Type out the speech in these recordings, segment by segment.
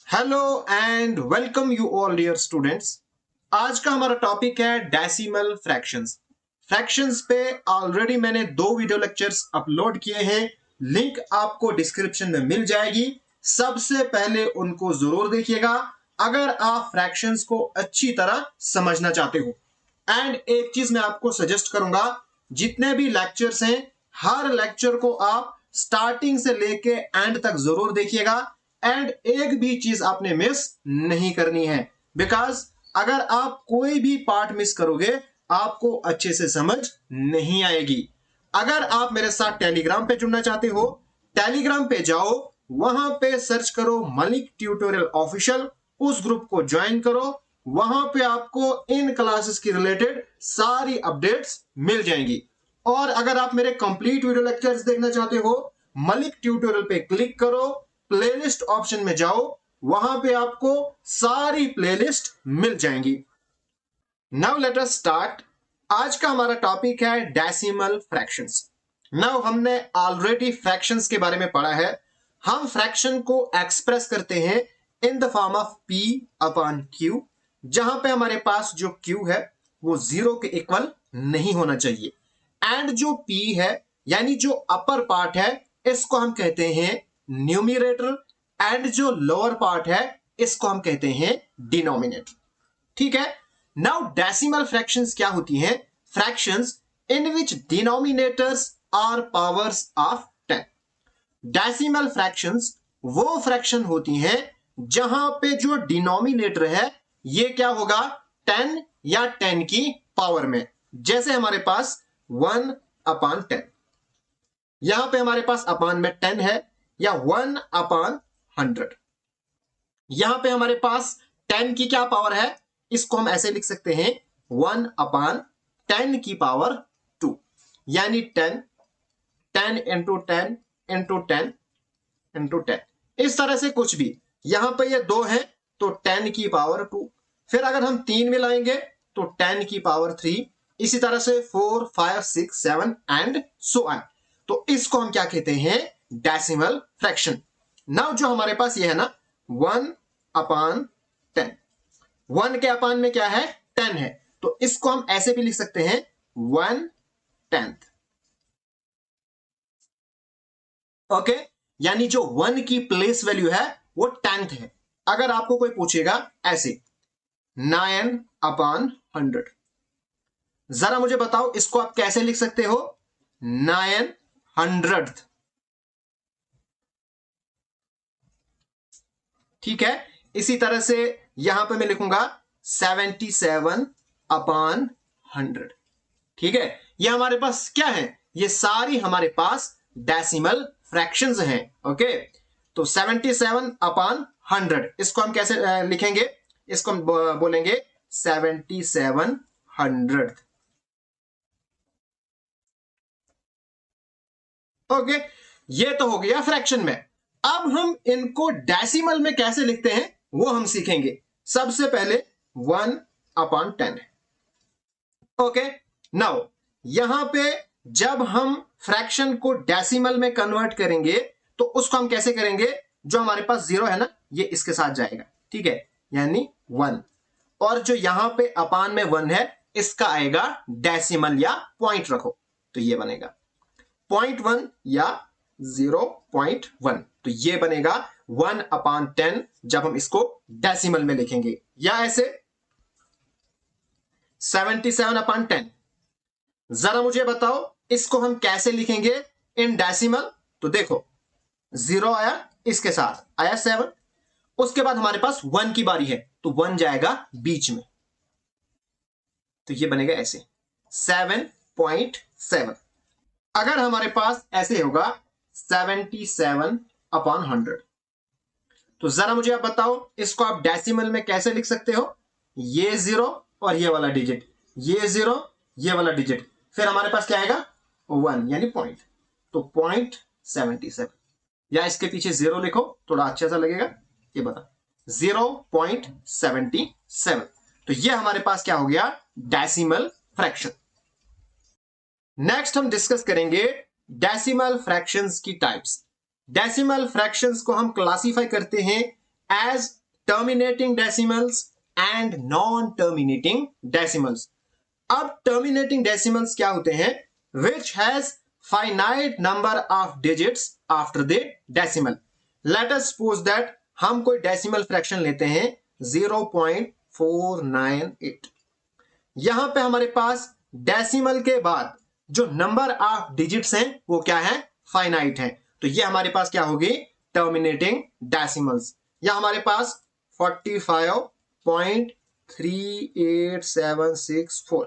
Hello and welcome you all dear students. आज का हमारा टॉपिक है डेसिमल फ्रैक्शंस। फ्रैक्शंस पे ऑलरेडी मैंने 2 वीडियो लेक्चर्स अपलोड किए हैं, लिंक आपको डिस्क्रिप्शन में मिल जाएगी। सबसे पहले उनको जरूर देखिएगा अगर आप फ्रैक्शंस को अच्छी तरह समझना चाहते हो। एंड एक चीज मैं आपको सजेस्ट करूंगा, जितने भी लेक्चर्स हैं हर लेक्चर को आप स्टार्टिंग से लेके एंड तक जरूर देखिएगा एंड एक भी चीज आपने मिस नहीं करनी है, बिकॉज अगर आप कोई भी पार्ट मिस करोगे आपको अच्छे से समझ नहीं आएगी। अगर आप मेरे साथ टेलीग्राम पे जुड़ना चाहते हो, टेलीग्राम पे जाओ, वहां पे सर्च करो मलिक ट्यूटोरियल ऑफिशियल, उस ग्रुप को ज्वाइन करो। वहां पे आपको इन क्लासेस की रिलेटेड सारी अपडेट्स मिल जाएंगी। और अगर आप मेरे कंप्लीट वीडियो लेक्चर्स देखना चाहते हो, मलिक ट्यूटोरियल पे क्लिक करो, प्लेलिस्ट ऑप्शन में जाओ, वहां पे आपको सारी प्लेलिस्ट मिल जाएंगी। Now let us start. आज का हमारा टॉपिक है डेसिमल फ्रैक्शंस। नाउ हमने ऑलरेडी फ्रैक्शंस के बारे में पढ़ा है। हम फ्रैक्शन को एक्सप्रेस करते हैं in the form of P upon Q, जहां पे हमारे पास जो Q है वो 0 के इक्वल नहीं होना चाहिए। एंड जो P है यानी जो अपर पार्ट है इसको हम कहते हैं न्यूमिरेटर, एंड जो लोअर पार्ट है इसको हम कहते हैं डिनोमिनेटर। ठीक है। नाउ डेसिमल फ्रैक्शंस क्या होती हैं? Fractions in which denominators are powers of 10। Decimal fractions वो फ्रैक्शन होती हैं जहां पे जो डिनोमिनेटर है ये क्या होगा? 10 या 10 की पावर में। जैसे हमारे पास 1 अपॉन 10, यहां पे हमारे पास अपान में 10 है, या 1 अपॉन 100। यहां पे हमारे पास 10 की क्या पावर है? इसको हम ऐसे लिख सकते हैं 1 अपॉन 10 की पावर 2, यानी 10 10 इंटू 10 इंटू 10 इंटू 10, इस तरह से कुछ भी। यहां पे ये 2 है तो 10 की पावर 2, फिर अगर हम 3 मिलाएंगे तो 10 की पावर 3, इसी तरह से 4 5 6 7 एंड सो ऑन। तो इसको हम क्या कहते हैं? Decimal fraction. नाउ जो हमारे पास ये है ना 1 अपॉन 10, 1 के अपान में क्या है? 10 है, तो इसको हम ऐसे भी लिख सकते हैं 1/10। ओके, यानी जो 1 की प्लेस वैल्यू है वो 10th है। अगर आपको कोई पूछेगा ऐसे 9 अपॉन 100, जरा मुझे बताओ इसको आप कैसे लिख सकते हो? 900th। ठीक है। इसी तरह से यहां पे मैं लिखूंगा 77 अपॉन 100। ठीक है। ये हमारे पास क्या है? ये सारी हमारे पास डेसिमल फ्रैक्शंस हैं। ओके, तो 77 अपॉन 100 इसको हम कैसे लिखेंगे? इसको हम बोलेंगे 7700। ओके, ये तो हो गया फ्रैक्शन में। अब हम इनको डेसिमल में कैसे लिखते हैं वो हम सीखेंगे। सबसे पहले 1 अपॉन 10 है। ओके, नाउ यहां पे जब हम फ्रैक्शन को डेसिमल में कन्वर्ट करेंगे तो उसको हम कैसे करेंगे? जो हमारे पास 0 है ना, ये इसके साथ जाएगा। ठीक है, यानी 1, और जो यहां पे अपान में 1 है इसका आएगा डेसिमल या पॉइंट रखो, तो ये बनेगा 0.1 या 0.1। तो ये बनेगा 1 अपॉन 10 जब हम इसको डेसिमल में लिखेंगे, या ऐसे 77 अपॉन 10। जरा मुझे बताओ इसको हम कैसे लिखेंगे इन डेसिमल? तो देखो 0 आया, इसके साथ आया 7, उसके बाद हमारे पास 1 की बारी है तो 1 जाएगा बीच में, तो ये बनेगा ऐसे 7.7। अगर हमारे पास ऐसे होगा 77 अपॉन 100, तो जरा मुझे आप बताओ इसको आप डेसिमल में कैसे लिख सकते हो? ये 0 और ये वाला डिजिट, ये 0 ये वाला डिजिट, फिर हमारे पास क्या आएगा? 1 यानी पॉइंट, तो 0.77, या इसके पीछे 0 लिखो थोड़ा अच्छा सा लगेगा। ये बता 0.77। तो ये हमारे पास क्या हो गया? Decimal fraction. नेक्स्ट हम डिस्कस करेंगे डेसिमल फ्रैक्शंस की टाइप्स। डेसिमल फ्रैक्शंस को हम क्लासिफाई करते हैं as terminating decimals and non-terminating decimals. अब terminating decimals क्या होते हैं? Which has finite number of digits after the decimal. Let us suppose that हम कोई decimal fraction लेते हैं 0.498. यहां पे हमारे पास डेसिमल के बाद जो नंबर ऑफ डिजिट्स हैं वो क्या है? फाइनाइट है। तो ये हमारे पास क्या होगी? Terminating decimals. या हमारे पास 45.38764।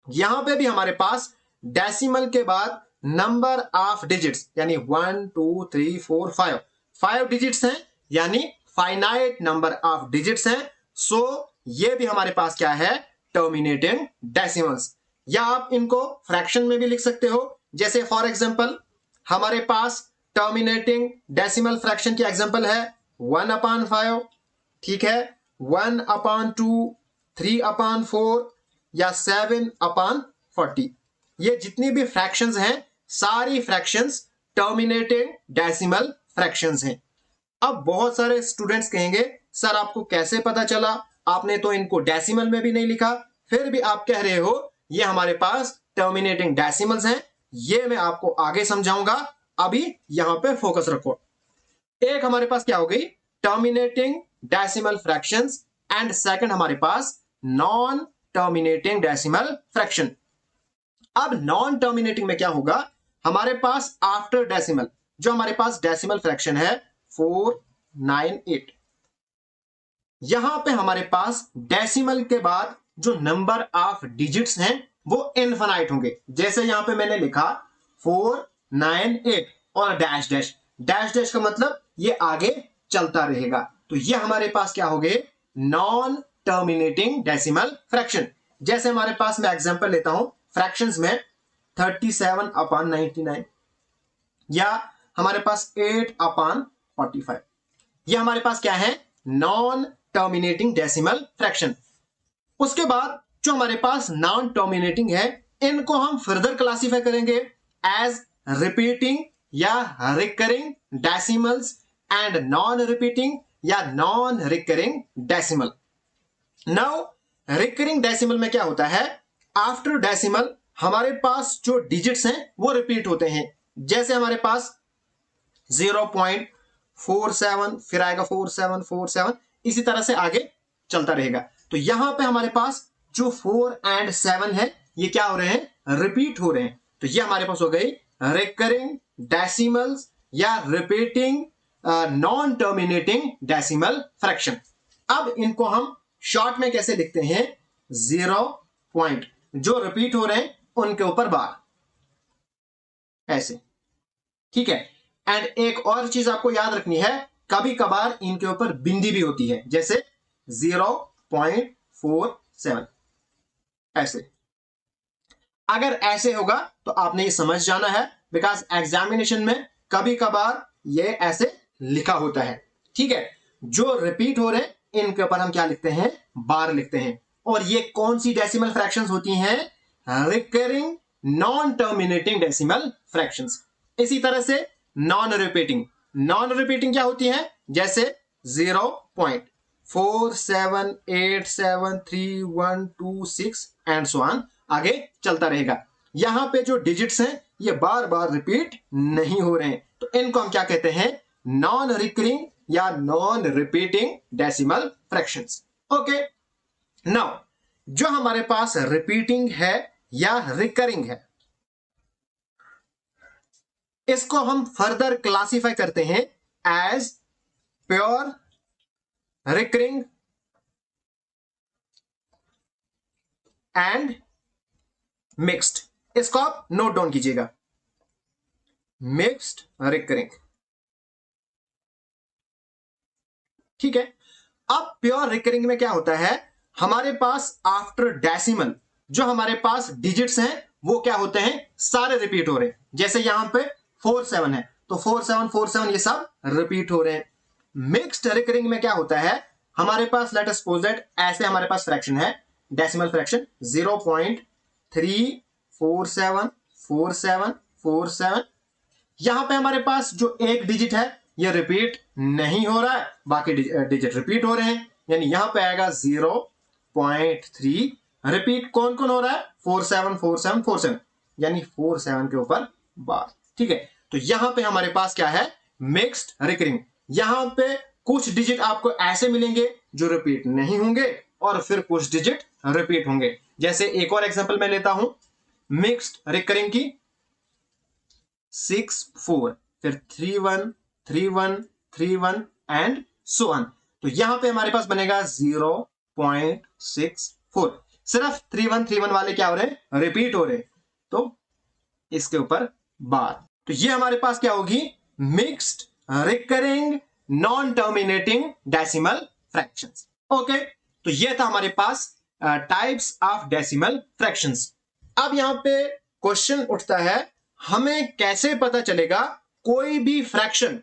यहां पे भी हमारे पास डेसिमल के बाद नंबर ऑफ डिजिट्स यानी 1 2 3 4 5 डिजिट्स हैं, यानी फाइनाइट नंबर ऑफ डिजिट्स हैं। सो ये भी हमारे पास क्या है? Terminating decimals. या आप इनको फ्रैक्शन में भी लिख सकते हो। जैसे फॉर एग्जांपल हमारे पास टर्मिनेटिंग डेसिमल फ्रैक्शन की एग्जांपल है 1/5, ठीक है, 1/2, 3/4 या 7/40। ये जितनी भी फ्रैक्शंस हैं सारी फ्रैक्शंस टर्मिनेटिंग डेसिमल फ्रैक्शंस हैं। अब बहुत सारे स्टूडेंट्स कहेंगे सर आपको कैसे पता चला, आपने तो इनको डेसिमल में भी नहीं लिखा, फिर भी आप कह रहे हो ये हमारे पास टर्मिनेटिंग डेसिमल्स हैं। ये मैं आपको आगे समझाऊंगा, अभी यहां पे फोकस रखो। एक हमारे पास क्या हो गई? Terminating decimal fractions and second हमारे पास नॉन टर्मिनेटिंग डेसिमल फ्रैक्शन। अब नॉन टर्मिनेटिंग में क्या होगा? हमारे पास आफ्टर डेसिमल जो हमारे पास डेसिमल फ्रैक्शन है 498, यहां पे हमारे पास डेसिमल के बाद जो नंबर ऑफ डिजिट्स हैं वो इनफाइनाइट होंगे। जैसे यहां पे मैंने लिखा 498 और डैश डैश, डैश डैश का मतलब ये आगे चलता रहेगा। तो ये हमारे पास क्या हो गए? Non terminating decimal fraction. जैसे हमारे पास मैं एग्जांपल लेता हूं फ्रैक्शंस में 37/99 या हमारे पास 8/45। ये हमारे पास क्या है? Non terminating decimal fraction. उसके बाद जो हमारे पास नॉन टर्मिनेटिंग है इनको हम फर्दर क्लासिफाई करेंगे एज रिपीटिंग या recurring decimals and non repeating या non recurring decimal. Now recurring decimal में क्या होता है? आफ्टर डेसिमल हमारे पास जो डिजिट्स हैं वो रिपीट होते हैं। जैसे हमारे पास 0.47 फिर आएगा 4747, इसी तरह से आगे चलता रहेगा। तो यहां पे हमारे पास जो 4 और 7 है ये क्या हो रहे हैं? रिपीट हो रहे हैं। तो ये हमारे पास हो गई रिकरिंग डेसिमल्स या repeating non terminating decimal fraction. अब इनको हम शॉर्ट में कैसे लिखते हैं? 0 पॉइंट जो रिपीट हो रहे हैं उनके ऊपर बार, ऐसे, ठीक है। एंड एक और चीज आपको याद रखनी है, कभी कभार इनके ऊपर बिंदी भी होती है, जैसे 0.47 ऐसे। अगर ऐसे होगा तो आपने ये समझ जाना है, बिकॉज एग्जामिनेशन में कभी कभार ये ऐसे लिखा होता है, ठीक है। जो रिपीट हो रहे हैं इनके ऊपर हम क्या लिखते हैं? बार लिखते हैं। और ये कौन सी डेसिमल फ्रैक्शंस होती हैं? Recurring non terminating decimal fractions. इसी तरह से नॉन रिपीटिंग, नॉन रिपीटिंग क्या होती है? जैसे 0.47873126 एंड सो ऑन, आगे चलता रहेगा। यहां पे जो डिजिट्स हैं ये बार बार रिपीट नहीं हो रहे हैं, तो इनको हम क्या कहते हैं? नॉन रिकरिंग या non repeating decimal fractions. Okay, now जो हमारे पास रिपीटिंग है या रिकरिंग है इसको हम फर्दर क्लासिफाई करते हैं as pure recurring and mixed. इसको आप नोट डाउन कीजिएगा, मिक्स्ड रिकरिंग, ठीक है। अब प्योर रिकरिंग में क्या होता है? हमारे पास आफ्टर डेसिमल जो हमारे पास डिजिट्स हैं वो क्या होते हैं? सारे रिपीट हो रहे हैं। जैसे यहां पे 47 है तो 4747 ये सब रिपीट हो रहे हैं। मिक्स्ड रिकरिंग में क्या होता है? हमारे पास लेट अस सपोज दैट ऐसे हमारे पास फ्रैक्शन है, डेसिमल फ्रैक्शन 0.3474747। यहां पे हमारे पास जो एक डिजिट है ये रिपीट नहीं हो रहा है, बाकी डिजिट रिपीट हो रहे हैं, यानी यहां पे आएगा 0.3। रिपीट कौन कौन हो रहा है? 474747, यानी 47 के ऊपर बार। ठीक है, तो यहां पे हमारे पास क्या है? Mixed recurring. यहां पे कुछ डिजिट आपको ऐसे मिलेंगे जो रिपीट नहीं होंगे और फिर कुछ डिजिट रिपीट होंगे। जैसे एक और एग्जांपल मैं लेता हूं मिक्स्ड रिकरिंग की, 6 4, फिर 3 1 3 1 3 1 एंड सो ऑन। तो यहां पे हमारे पास बनेगा 0.64। सिर्फ 3 1 3 1 वाले क्या हो रहे हैं? रिपीट हो रहे, तो इसके ऊपर बार। तो ये हमारे पास क्या होगी? Mixed recurring non terminating decimal fractions. Okay, तो ये था हमारे पास टाइप्स ऑफ डेसिमल फ्रैक्शंस। अब यहां पे क्वेश्चन उठता है, हमें कैसे पता चलेगा कोई भी फ्रैक्शन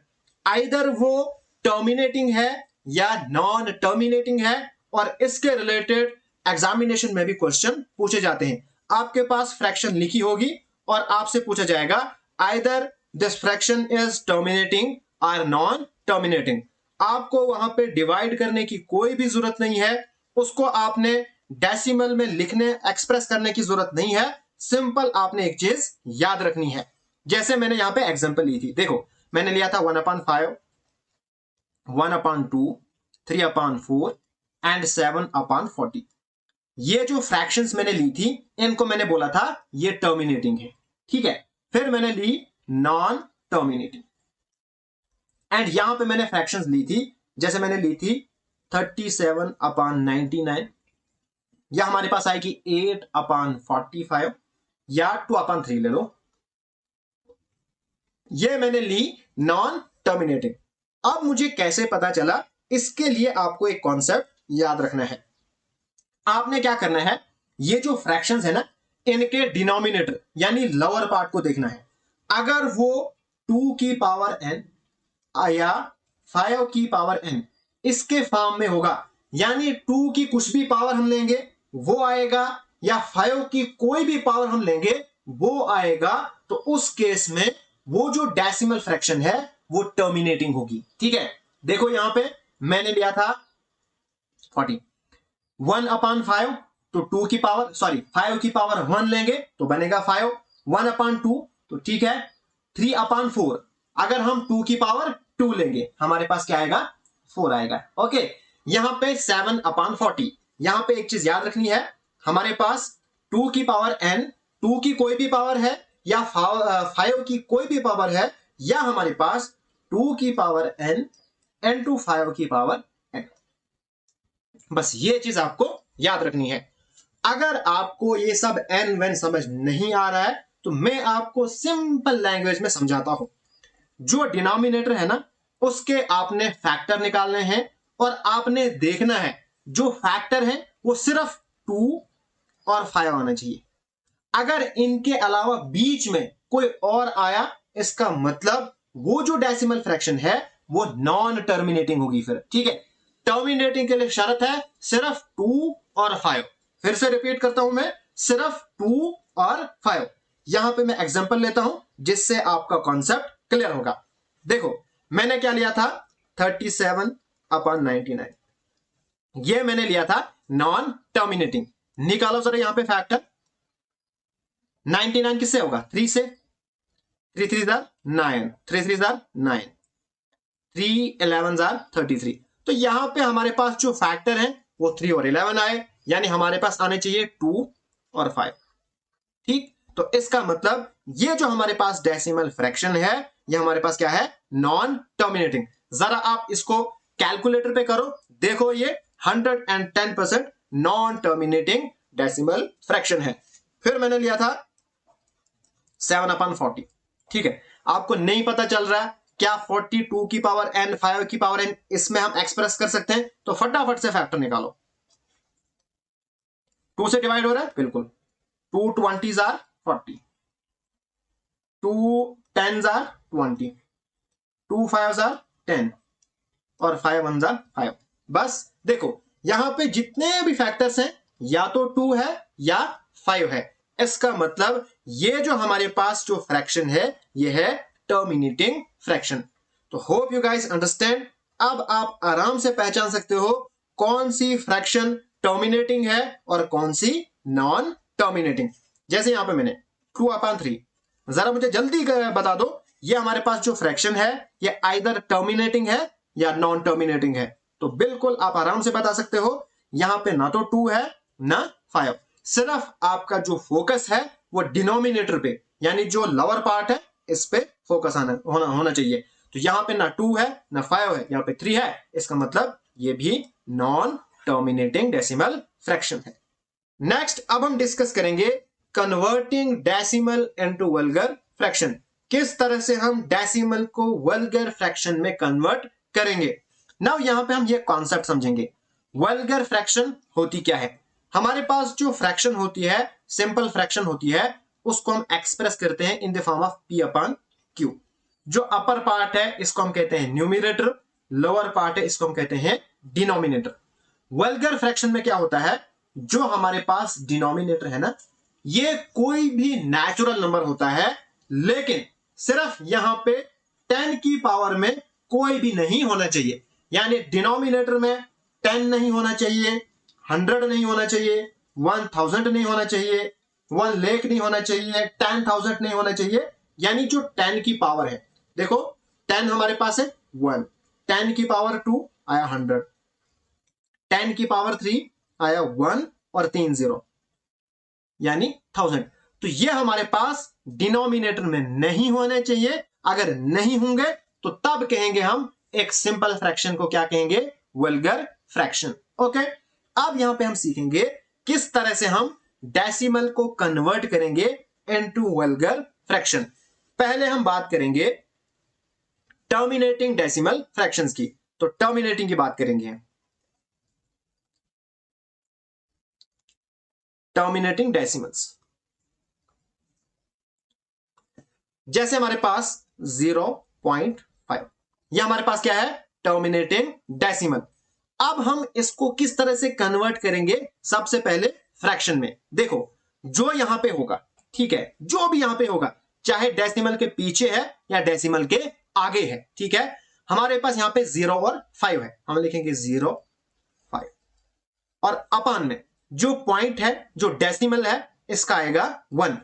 आइदर वो टर्मिनेटिंग है या नॉन टर्मिनेटिंग है? और इसके रिलेटेड एग्जामिनेशन में भी क्वेश्चन पूछे जाते हैं। आपके पास फ्रैक्शन लिखी होगी और आपसे पूछा जाएगा either this fraction is terminating और नॉन टर्मिनेटिंग। आपको वहां पे डिवाइड करने की कोई भी जरूरत नहीं है, उसको आपने डेसिमल में लिखने एक्सप्रेस करने की जरूरत नहीं है। सिंपल आपने एक चीज याद रखनी है, जैसे मैंने यहां पे एग्जांपल ली थी। देखो मैंने लिया था 1/5, 1/2, 3/4 एंड 7/40। ये जो फ्रैक्शंस मैंने ली थी इनको मैंने बोला था ये टर्मिनेटिंग है। ठीक है, फिर मैंने ली नॉन टर्मिनेटिंग, एंड यहां पे मैंने फ्रैक्शंस ली थी, जैसे मैंने ली थी 37/99, या हमारे पास आएगी 8/45 या 2/3 ले लो। ये मैंने ली नॉन टर्मिनेटिंग। अब मुझे कैसे पता चला? इसके लिए आपको एक कॉन्सेप्ट याद रखना है। आपने क्या करना है, ये जो फ्रैक्शंस है ना, इनके डिनोमिनेटर यानी लोअर पार्ट को देखना है। अगर वो 2 की पावर n या 5 की पावर n इसके फॉर्म में होगा, यानी 2 की कुछ भी पावर हम लेंगे वो आएगा, या 5 की कोई भी पावर हम लेंगे वो आएगा, तो उस केस में वो जो डेसिमल फ्रैक्शन है वो टर्मिनेटिंग होगी। ठीक है, देखो यहां पे मैंने लिया था 40, 1/5 तो 2 की पावर 5 की पावर 1 लेंगे तो बनेगा 5, 1/2 तो ठीक है, 3/4 अगर हम 2 की पावर 2 लेंगे हमारे पास क्या आएगा? 4 आएगा। ओके, यहां पे 7/40। यहां पे एक चीज याद रखनी है, हमारे पास 2 की पावर n, 2 की कोई भी पावर है या 5 की कोई भी पावर है, या हमारे पास 2 की पावर n into 5 की पावर n। बस ये चीज आपको याद रखनी है। अगर आपको ये सब एन वेन समझ नहीं आ रहा है तो मैं आपको सिंपल लैंग्वेज में समझाता हूं। जो डिनोमिनेटर है ना उसके आपने फैक्टर निकालने हैं और आपने देखना है जो फैक्टर है वो सिर्फ 2 और 5 आना चाहिए। अगर इनके अलावा बीच में कोई और आया इसका मतलब वो जो डेसिमल फ्रैक्शन है वो नॉन टर्मिनेटिंग होगी फिर। ठीक है, टर्मिनेटिंग के लिए शर्त है सिर्फ 2 और 5। फिर से रिपीट करता हूं मैं, सिर्फ 2 और 5। यहां पे मैं एग्जांपल लेता हूं जिससे आपका कॉन्सेप्ट क्लियर होगा। देखो मैंने क्या लिया था 37/99, ये मैंने लिया था नॉन टर्मिनेटिंग। निकालो सर यहां पे फैक्टर, 99 किससे होगा? 3 से, 3 3 9, 3 3 9, 3 11 33। तो यहां पे हमारे पास जो फैक्टर है वो 3 और 11 आए, यानी हमारे पास आने चाहिए 2 और 5। ठीक, तो इसका मतलब ये जो हमारे पास डेसिमल फ्रैक्शन है ये हमारे पास क्या है? Non terminating. जरा आप इसको कैलकुलेटर पे करो, देखो ये 110% नॉन टर्मिनेटिंग डेसिमल फ्रैक्शन है। फिर मैंने लिया था 7/40। ठीक है, आपको नहीं पता चल रहा है क्या 42 की पावर n 5 की पावर n इसमें हम एक्सप्रेस कर सकते हैं? तो फटाफट से फैक्टर निकालो। 2 से डिवाइड हो रहा है, बिल्कुल। 2 20s are 40, 2 10s are 20, 2 5s are 10 और 5 1s are 5। बस देखो यहां पे जितने भी फैक्टर्स हैं या तो 2 है या 5 है। इसका मतलब ये जो हमारे पास जो फ्रैक्शन है ये है टर्मिनेटिंग फ्रैक्शन। तो होप यू गाइस अंडरस्टैंड। अब आप आराम से पहचान सकते हो कौन सी फ्रैक्शन टर्मिनेटिंग है और कौन सी नॉन टर्मिनेटिंग। जैसे यहां पे मैंने 2/3, जरा मुझे जल्दी बता दो ये हमारे पास जो फ्रैक्शन है ये आइदर टर्मिनेटिंग है या नॉन टर्मिनेटिंग है। तो बिल्कुल आप आराम से बता सकते हो यहां पे ना तो 2 है ना 5, सिर्फ आपका जो फोकस है वो डिनोमिनेटर पे यानी जो लोअर पार्ट है इस पे फोकस होना चाहिए। तो यहां पे ना 2 है ना 5 है, यहां पे 3 है, इसका मतलब ये भी नॉन टर्मिनेटिंग डेसिमल फ्रैक्शन है। नेक्स्ट अब हम डिस्कस करेंगे converting decimal into vulgar fraction. किस तरह से हम डेसिमल को वल्गर फ्रैक्शन में कन्वर्ट करेंगे। नाउ यहां पे हम ये कॉन्सेप्ट समझेंगे वल्गर फ्रैक्शन होती क्या है। हमारे पास जो फ्रैक्शन होती है सिंपल फ्रैक्शन होती है उसको हम एक्सप्रेस करते हैं in the form of P/Q। जो अपर पार्ट है इसको हम कहते हैं न्यूमिनेटर, लोअर पार्ट है इसको हम कहते हैं डिनोमिनेटर। वल्गर फ्रैक्शन में क्या होता है जो हमारे पास डिनोमिनेटर है ना ये कोई भी नेचुरल नंबर होता है लेकिन सिर्फ यहां पे 10 की पावर में कोई भी नहीं होना चाहिए। यानी डिनोमिनेटर में 10 नहीं होना चाहिए, 100 नहीं होना चाहिए, 1000 नहीं होना चाहिए, 1 लाख नहीं होना चाहिए, 10,000 नहीं होना चाहिए। यानी जो 10 की पावर है देखो 10 हमारे पास है 1, 10 की पावर 2 आया 100, 10 की पावर 3 आया 1 और 3 0 यानी 1000। तो ये हमारे पास डिनोमिनेटर में नहीं होने चाहिए। अगर नहीं होंगे तो तब कहेंगे हम एक सिंपल फ्रैक्शन को क्या कहेंगे वल्गर फ्रैक्शन। ओके अब यहां पे हम सीखेंगे किस तरह से हम डेसिमल को कन्वर्ट करेंगे इनटू वल्गर फ्रैक्शन। पहले हम बात करेंगे टर्मिनेटिंग डेसिमल फ्रैक्शंस की। तो टर्मिनेटिंग की बात करेंगे, टर्मिनेटिंग डेसिमल्स। जैसे हमारे पास 0.5 यह हमारे पास क्या है टर्मिनेटिंग डेसिमल। अब हम इसको किस तरह से कन्वर्ट करेंगे सबसे पहले फ्रैक्शन में। देखो जो यहां पे होगा ठीक है जो भी यहां पे होगा चाहे डेसिमल के पीछे है या डेसिमल के आगे है ठीक है। हमारे पास यहां पे 0 और 5 है, हम लिखेंगे 0 5 और अपान में जो पॉइंट है जो डेसिमल है इसका आएगा 1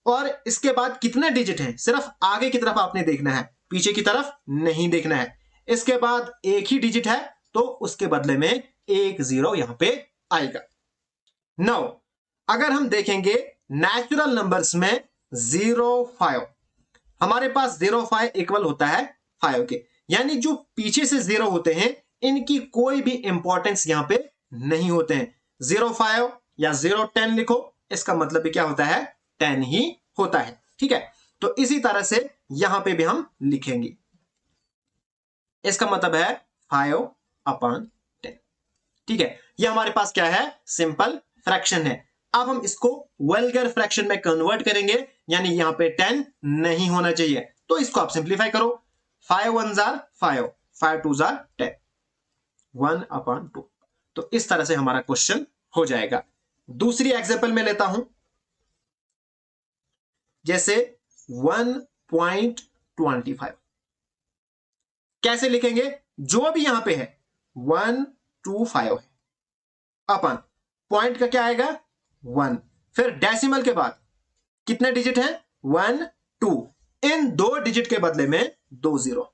और इसके बाद कितने डिजिट हैं सिर्फ आगे की तरफ आपने देखना है पीछे की तरफ नहीं देखना है। इसके बाद एक ही डिजिट है तो उसके बदले में एक 0 यहां पे आएगा। नाउ अगर हम देखेंगे नेचुरल नंबर्स में 0 5 हमारे पास 0 5 इक्वल होता है 5 के, यानी जो पीछे से 0 होते हैं इनकी कोई भी इंपॉर्टेंस यहां पे नहीं होते हैं। 0 5 या 0 10 लिखो इसका मतलब भी क्या होता है 10 ही होता है ठीक है। तो इसी तरह से यहां पे भी हम लिखेंगे इसका मतलब है 5/10 ठीक है। ये हमारे पास क्या है सिंपल फ्रैक्शन है। अब हम इसको वल्गर फ्रैक्शन में कन्वर्ट करेंगे यानी यहां पे 10 नहीं होना चाहिए। तो इसको आप सिंप्लीफाई करो 5 1 जार 5 5 2 जार 10 1/2। तो इस तरह से हमारा क्वेश्चन हो जाएगा। दूसरी एग्जांपल में लेता हूं जैसे 1.25 कैसे लिखेंगे जो भी यहां पे है 125 है अपन पॉइंट का क्या आएगा 1 फिर डेसिमल के बाद कितने डिजिट हैं 1 2 इन 2 डिजिट के बदले में 2 0।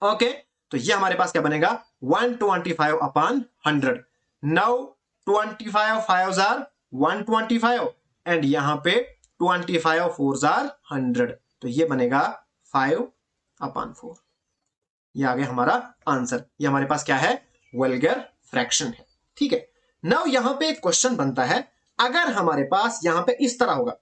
ओके तो ये हमारे पास क्या बनेगा 125/100। नाउ 25 5 आर 125 एंड यहां पे 25 4 आर 100 तो ये बनेगा 5/4। ये आ गया हमारा आंसर। ये हमारे पास क्या है वल्गर फ्रैक्शन है ठीक है। नाउ यहां पे एक क्वेश्चन बनता है अगर हमारे पास यहां पे इस तरह होगा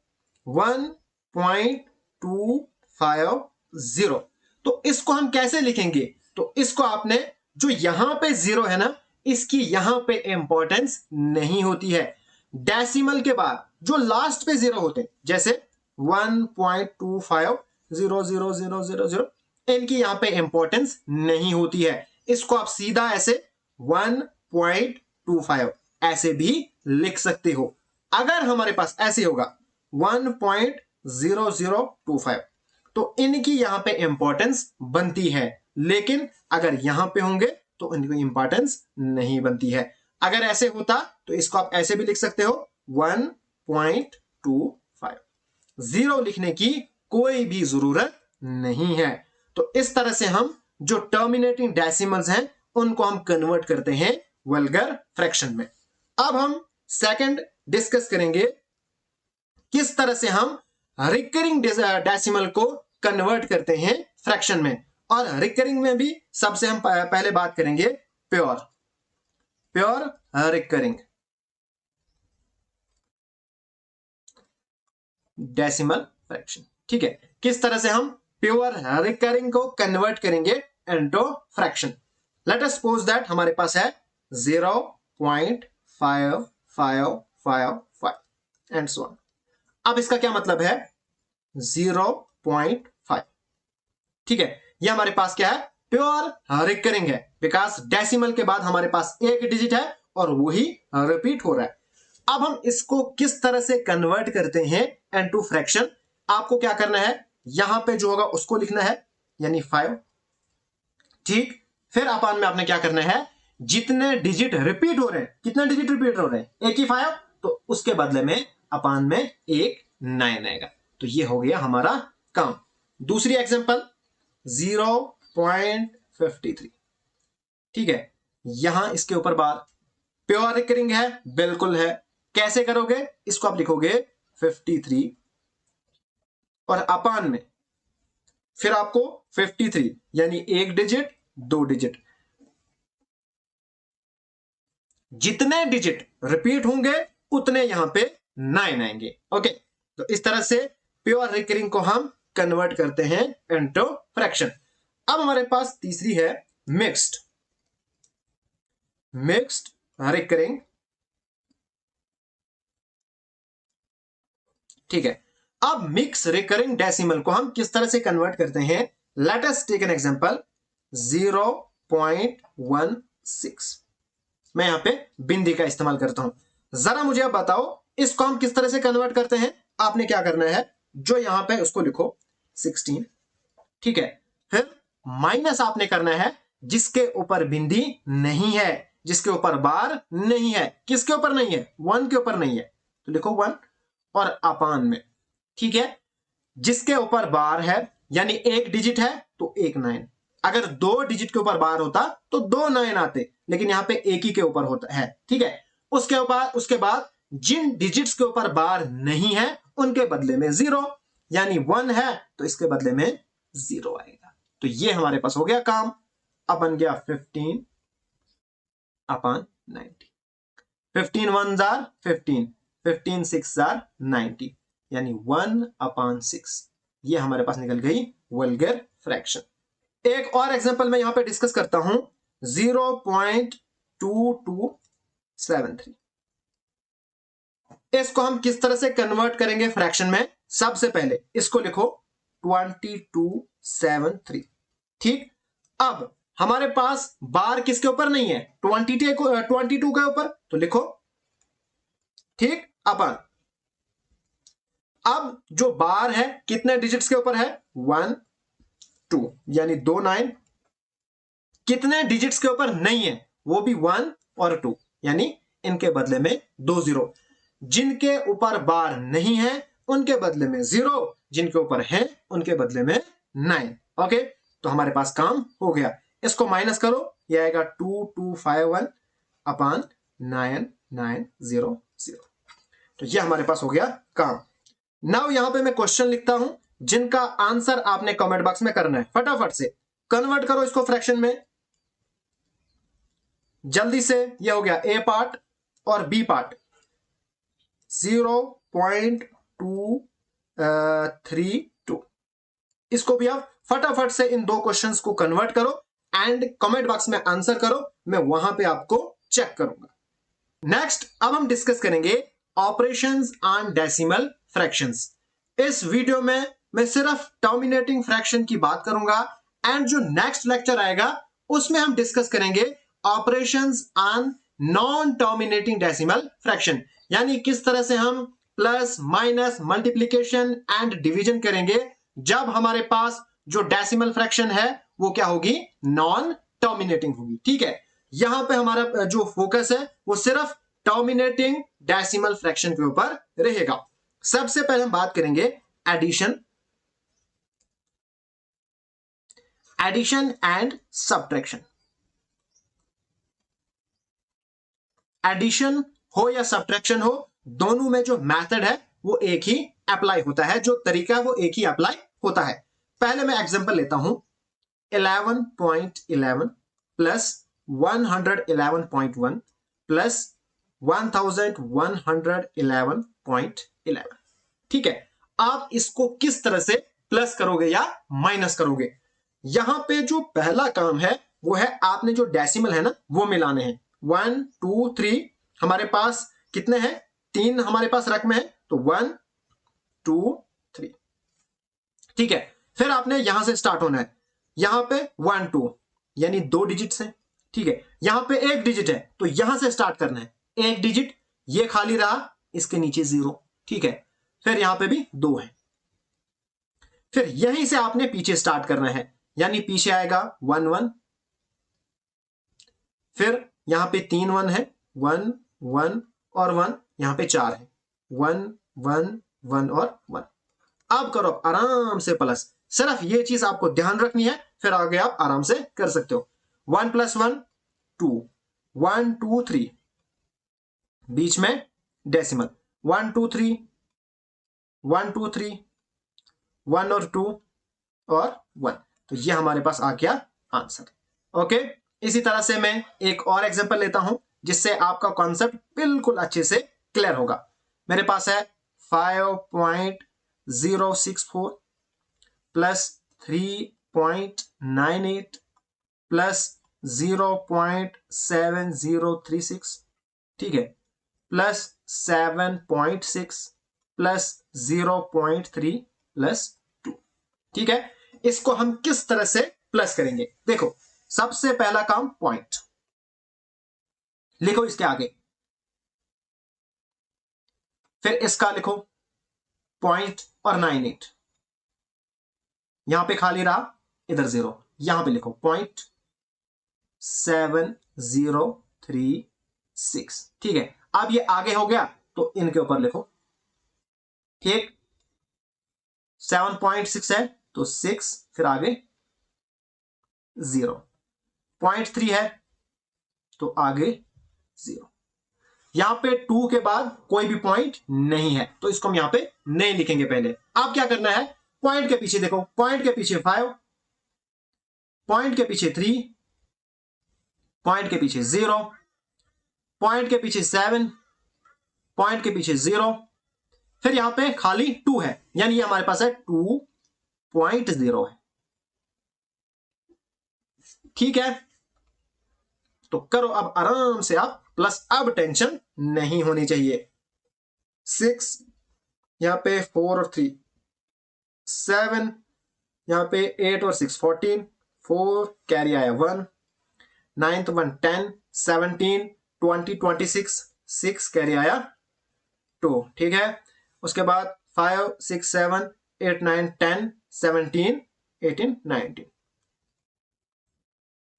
1.250 तो इसको हम कैसे लिखेंगे। तो इसको आपने जो यहां पे 0 है ना इसकी यहां पे इंपॉर्टेंस नहीं होती है। डेसिमल के बाद जो लास्ट पे 0 होते हैं जैसे 1.25 0 0 0 0 0 इनकी यहां पे इंपॉर्टेंस नहीं होती है। इसको आप सीधा ऐसे 1.25 ऐसे भी लिख सकते हो। अगर हमारे पास ऐसे होगा 1.0025 तो इनकी यहां पे इंपॉर्टेंस बनती है, लेकिन अगर यहां पे होंगे तो इनकी इंपॉर्टेंस नहीं बनती है। अगर ऐसे होता तो इसको आप ऐसे भी लिख सकते हो 1.25। जीरो लिखने की कोई भी जरूरत नहीं है। तो इस तरह से हम जो टर्मिनेटिंग डेसिमल्स हैं उनको हम कन्वर्ट करते हैं वल्गर फ्रैक्शन में। अब हम सेकंड डिस्कस करेंगे किस तरह से हम रिकरिंग डेसिमल को कन्वर्ट करते हैं फ्रैक्शन में। और रिकरिंग में भी सबसे हम पहले बात करेंगे प्योर रिकरिंग डेसिमल फ्रैक्शन। ठीक है, किस तरह से हम प्योर रिकरिंग को कन्वर्ट करेंगे into fraction. Let us suppose that हमारे पास है 0.5555 एंड सो ऑन। अब इसका क्या मतलब है 0.5। ठीक है, ये हमारे पास क्या है प्योर रिकरिंग है, बिकॉज डेसिमल के बाद हमारे पास एक डिजिट है और वही रिपीट हो रहा है। अब हम इसको किस तरह से कन्वर्ट करते हैं इनटू फ्रैक्शन। आपको क्या करना है, यहां पे जो होगा उसको लिखना है, यानी 5। ठीक, फिर अपान में आपने क्या करना है, जितने डिजिट रिपीट हो रहे हैं, कितने डिजिट रिपीट हो रहे हैं, एक ही 5, तो उसके बदले में अपान में एक 9 आएगा। तो ये हो गया हमारा काम। दूसरी एग्जांपल 0.53। ठीक है, यहां इसके ऊपर बार प्योर रिकरिंग है, बिल्कुल है। कैसे करोगे, इसको आप लिखोगे 53 और अपान में फिर आपको 53 यानी एक डिजिट, दो डिजिट, जितने डिजिट रिपीट होंगे उतने यहां पे 9 आएंगे। ओके, तो इस तरह से प्योर रिकरिंग को हम कन्वर्ट करते हैं इनटू फ्रैक्शन। अब हमारे पास तीसरी है मिक्स्ड रिकरिंग। ठीक है, अब मिक्स रिकरिंग डेसिमल को हम किस तरह से कन्वर्ट करते हैं। Let us take an example 0.16। मैं यहां पे बिंदी का इस्तेमाल करता हूं। जरा मुझे अब बताओ इसको हम किस तरह से कन्वर्ट करते हैं। आपने क्या करना है, जो यहां पे उसको लिखो 16। ठीक है, फिर माइनस आपने करना है जिसके ऊपर बिंदी नहीं है, जिसके ऊपर बार नहीं है। किसके ऊपर नहीं है, 1 के ऊपर नहीं है, तो लिखो 1 और अपान में। ठीक है, जिसके ऊपर बार है यानी एक डिजिट है तो एक 9। अगर दो डिजिट के ऊपर बार होता तो दो 9 आते, लेकिन यहां पे एक ही के ऊपर होता है। ठीक है, उसके बाद जिन डिजिट्स के ऊपर बार नहीं है उनके बदले में 0, यानी 1 है तो इसके बदले में 0 आएगा। तो ये हमारे पास हो गया काम। अब बन गया 15 अपान 90। 15 1 जार 15, 15 6 जार 90, यानी 1/6। ये हमारे पास निकल गई वल्गर फ्रैक्शन। एक और एग्जांपल मैं यहां पे डिस्कस करता हूं 0.2273। इसको हम किस तरह से कन्वर्ट करेंगे फ्रैक्शन में। सबसे पहले इसको लिखो 2273। ठीक, अब हमारे पास बार किसके ऊपर नहीं है, 22 के ऊपर, तो लिखो। ठीक, अपन अब जो बार है कितने डिजिट्स के ऊपर है, 1 2, यानी 2 9। कितने डिजिट्स के ऊपर नहीं है, वो भी 1 और 2, यानी इनके बदले में 2 0। जिनके ऊपर बार नहीं है उनके बदले में 0, जिनके ऊपर है उनके बदले में 9। ओके, तो हमारे पास काम हो गया। इसको माइनस करो, यह आएगा 2251 अपान 9900। तो यह हमारे पास हो गया काम। नाउ यहां पे मैं क्वेश्चन लिखता हूं जिनका आंसर आपने कमेंट बॉक्स में करना है। फटाफट से कन्वर्ट करो इसको फ्रैक्शन में, जल्दी से। यह हो गया ए पार्ट और बी पार्ट। 0.232। इसको भी आप फटाफट से इन दो क्वेश्चंस को कन्वर्ट करो एंड कमेंट बॉक्स में आंसर करो, मैं वहां पे आपको चेक करूंगा। नेक्स्ट अब हम डिस्कस करेंगे ऑपरेशंस ऑन डेसिमल फ्रैक्शंस। इस वीडियो में मैं सिर्फ टर्मिनेटिंग फ्रैक्शन की बात करूंगा एंड जो नेक्स्ट लेक्चर आएगा उसमें हम डिस्कस करेंगे operations on non terminating decimal fraction, यानी किस तरह से हम plus minus multiplication and division करेंगे जब हमारे पास जो डेसिमल फ्रैक्शन है वो क्या होगी, नॉन टर्मिनेटिंग होगी। ठीक है, यहां पे हमारा जो फोकस है वो सिर्फ टर्मिनेटिंग डेसिमल फ्रैक्शन के ऊपर रहेगा। सबसे पहले हम बात करेंगे addition, addition and subtraction. Addition हो या सब्ट्रैक्शन हो, दोनों में जो मेथड है वो एक ही अप्लाई होता है, जो तरीका है वो एक ही अप्लाई होता है। पहले मैं एग्जांपल लेता हूं, 11.11 प्लस 111.1 प्लस 1111.11। ठीक है, आप इसको किस तरह से प्लस करोगे या माइनस करोगे। यहां पे जो पहला काम है वो है आपने जो डेसिमल है ना वो मिलाने हैं। 1 2 3 हमारे पास कितने हैं, 3 हमारे पास रकम है, तो 1 2 3। ठीक है, फिर आपने यहां से स्टार्ट होना है, यहां पे 1 2 यानी 2 डिजिट्स हैं। ठीक है, यहां पे 1 डिजिट है तो यहां से स्टार्ट करना है, 1 डिजिट, ये खाली रहा, इसके नीचे 0। ठीक है, फिर यहां पे भी 2 है, फिर यहीं से आपने पीछे स्टार्ट करना है, यानी पीछे आएगा 1 1, फिर यहां पे 3 1 है, 1 1 और 1, यहां पे 4 है, 1 1 1 और 1। अब करो आराम से प्लस, सिर्फ ये चीज आपको ध्यान रखनी है, फिर आगे आप आराम से कर सकते हो। 1 + 1 2, 1 2 3, बीच में डेसिमल, 1 2 3 1 2 3 1 और 2 और 1, तो ये हमारे पास आ गया आंसर। ओके, इसी तरह से मैं एक और एग्जांपल लेता हूं जिससे आपका कॉन्सेप्ट बिल्कुल अच्छे से क्लियर होगा। मेरे पास है 5.064 प्लस 3.98 प्लस 0.7036। ठीक है, प्लस 7.6 प्लस 0.3 प्लस 2। ठीक है, इसको हम किस तरह से प्लस करेंगे, देखो सबसे पहला काम पॉइंट लिखो इसके आगे, फिर इसका लिखो पॉइंट और 98, यहां पे खाली रहा, इधर 0, यहां पे लिखो 0.7036। ठीक है, अब ये आगे हो गया तो इनके ऊपर लिखो। ठीक, 7.6 है तो 6, फिर आगे 0.3 है तो आगे 0। यहां पे 2 के बाद कोई भी पॉइंट नहीं है तो इसको हम यहां पे नहीं लिखेंगे। पहले अब क्या करना है, पॉइंट के पीछे देखो, पॉइंट के पीछे 5, पॉइंट के पीछे 3, पॉइंट के पीछे 0, पॉइंट के पीछे 7, पॉइंट के पीछे 0, फिर यहां पे खाली 2 है, यानी ये हमारे पास है 2.0 है। ठीक है, तो करो अब आराम से आप प्लस, अब टेंशन नहीं होनी चाहिए। 6 यहां पे 4 और 3 7, यहां पे 8 और 6 14, 4 कैरी आया 1, 9th 1 10, 17 20 26, 6 कैरी आया 2। ठीक है, उसके बाद 5 6 7 8 9 10 17 18 19,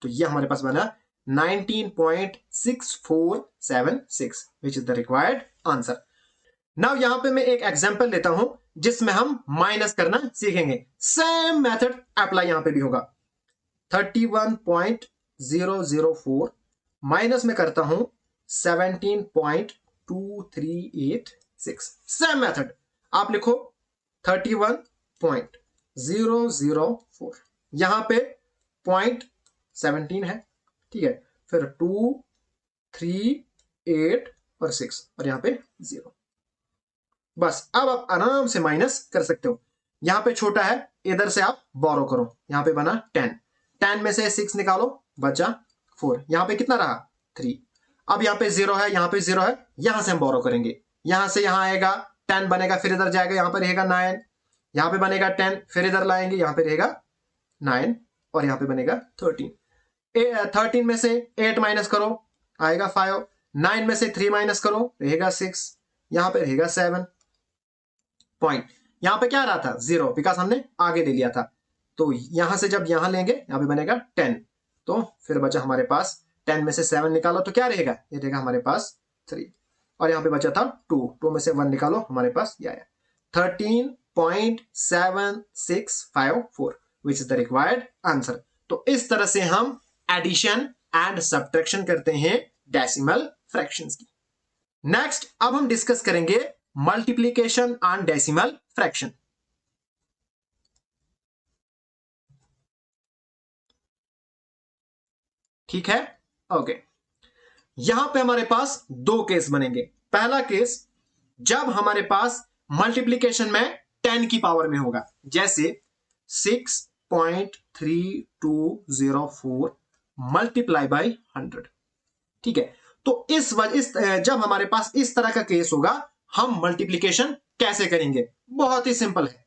तो ये हमारे पास बना 19.6476 which is the required answer. Now यहां पे मैं एक एग्जांपल लेता हूं जिसमें हम माइनस करना सीखेंगे। सेम मेथड अप्लाई यहां पे भी होगा। 31.004 माइनस में करता हूं 17.2386। सेम मेथड आप लिखो 31.004, यहां पे पॉइंट 17 है। ठीक है, फिर 2 3 8 और 6 और यहां पे 0। बस अब आप आराम से माइनस कर सकते हो। यहां पे छोटा है, इधर से आप बोरो करो, यहां पे बना 10, 10 में से 6 निकालो, बचा 4, यहां पे कितना रहा 3। अब यहां पे 0 है, यहां पे 0 है, यहां से हम बोरो करेंगे, यहां से यहां आएगा 10 बनेगा, फिर इधर जाएगा, यहां पर रहेगा 9, यहां पे बनेगा 10, फिर इधर लाएंगे, यहां पे रहेगा 9 और यहां पे बनेगा 13। 13 में से 8 माइनस करो, आएगा 5, 9 में से 3 माइनस करो, रहेगा 6, यहां पे रहेगा 7 पॉइंट। यहां पे क्या रहा था 0, बिकॉज हमने आगे ले लिया था। तो यहां से जब यहां लेंगे यहां पे बनेगा 10, तो फिर बचा हमारे पास 10 में से 7 निकालो तो क्या रहेगा, ये रहेगा हमारे पास 3, और यहां पे बचा था 2 में से 1 निकालो हमारे पास ये आया 13.7654 which is the required answer. तो इस तरह से हम एडिशन एंड सब्ट्रैक्शन करते हैं डेसिमल फ्रैक्शंस की। नेक्स्ट अब हम डिस्कस करेंगे मल्टीप्लीकेशन एंड डेसिमल फ्रैक्शन। ठीक है, ओके। यहां पे हमारे पास दो केस बनेंगे। पहला केस जब हमारे पास मल्टीप्लीकेशन में 10 की पावर में होगा, जैसे 6.3204 मल्टीप्लाई बाई 100। ठीक है, तो जब हमारे पास इस तरह का केस होगा हम मल्टीप्लीकेशन कैसे करेंगे, बहुत ही सिंपल है।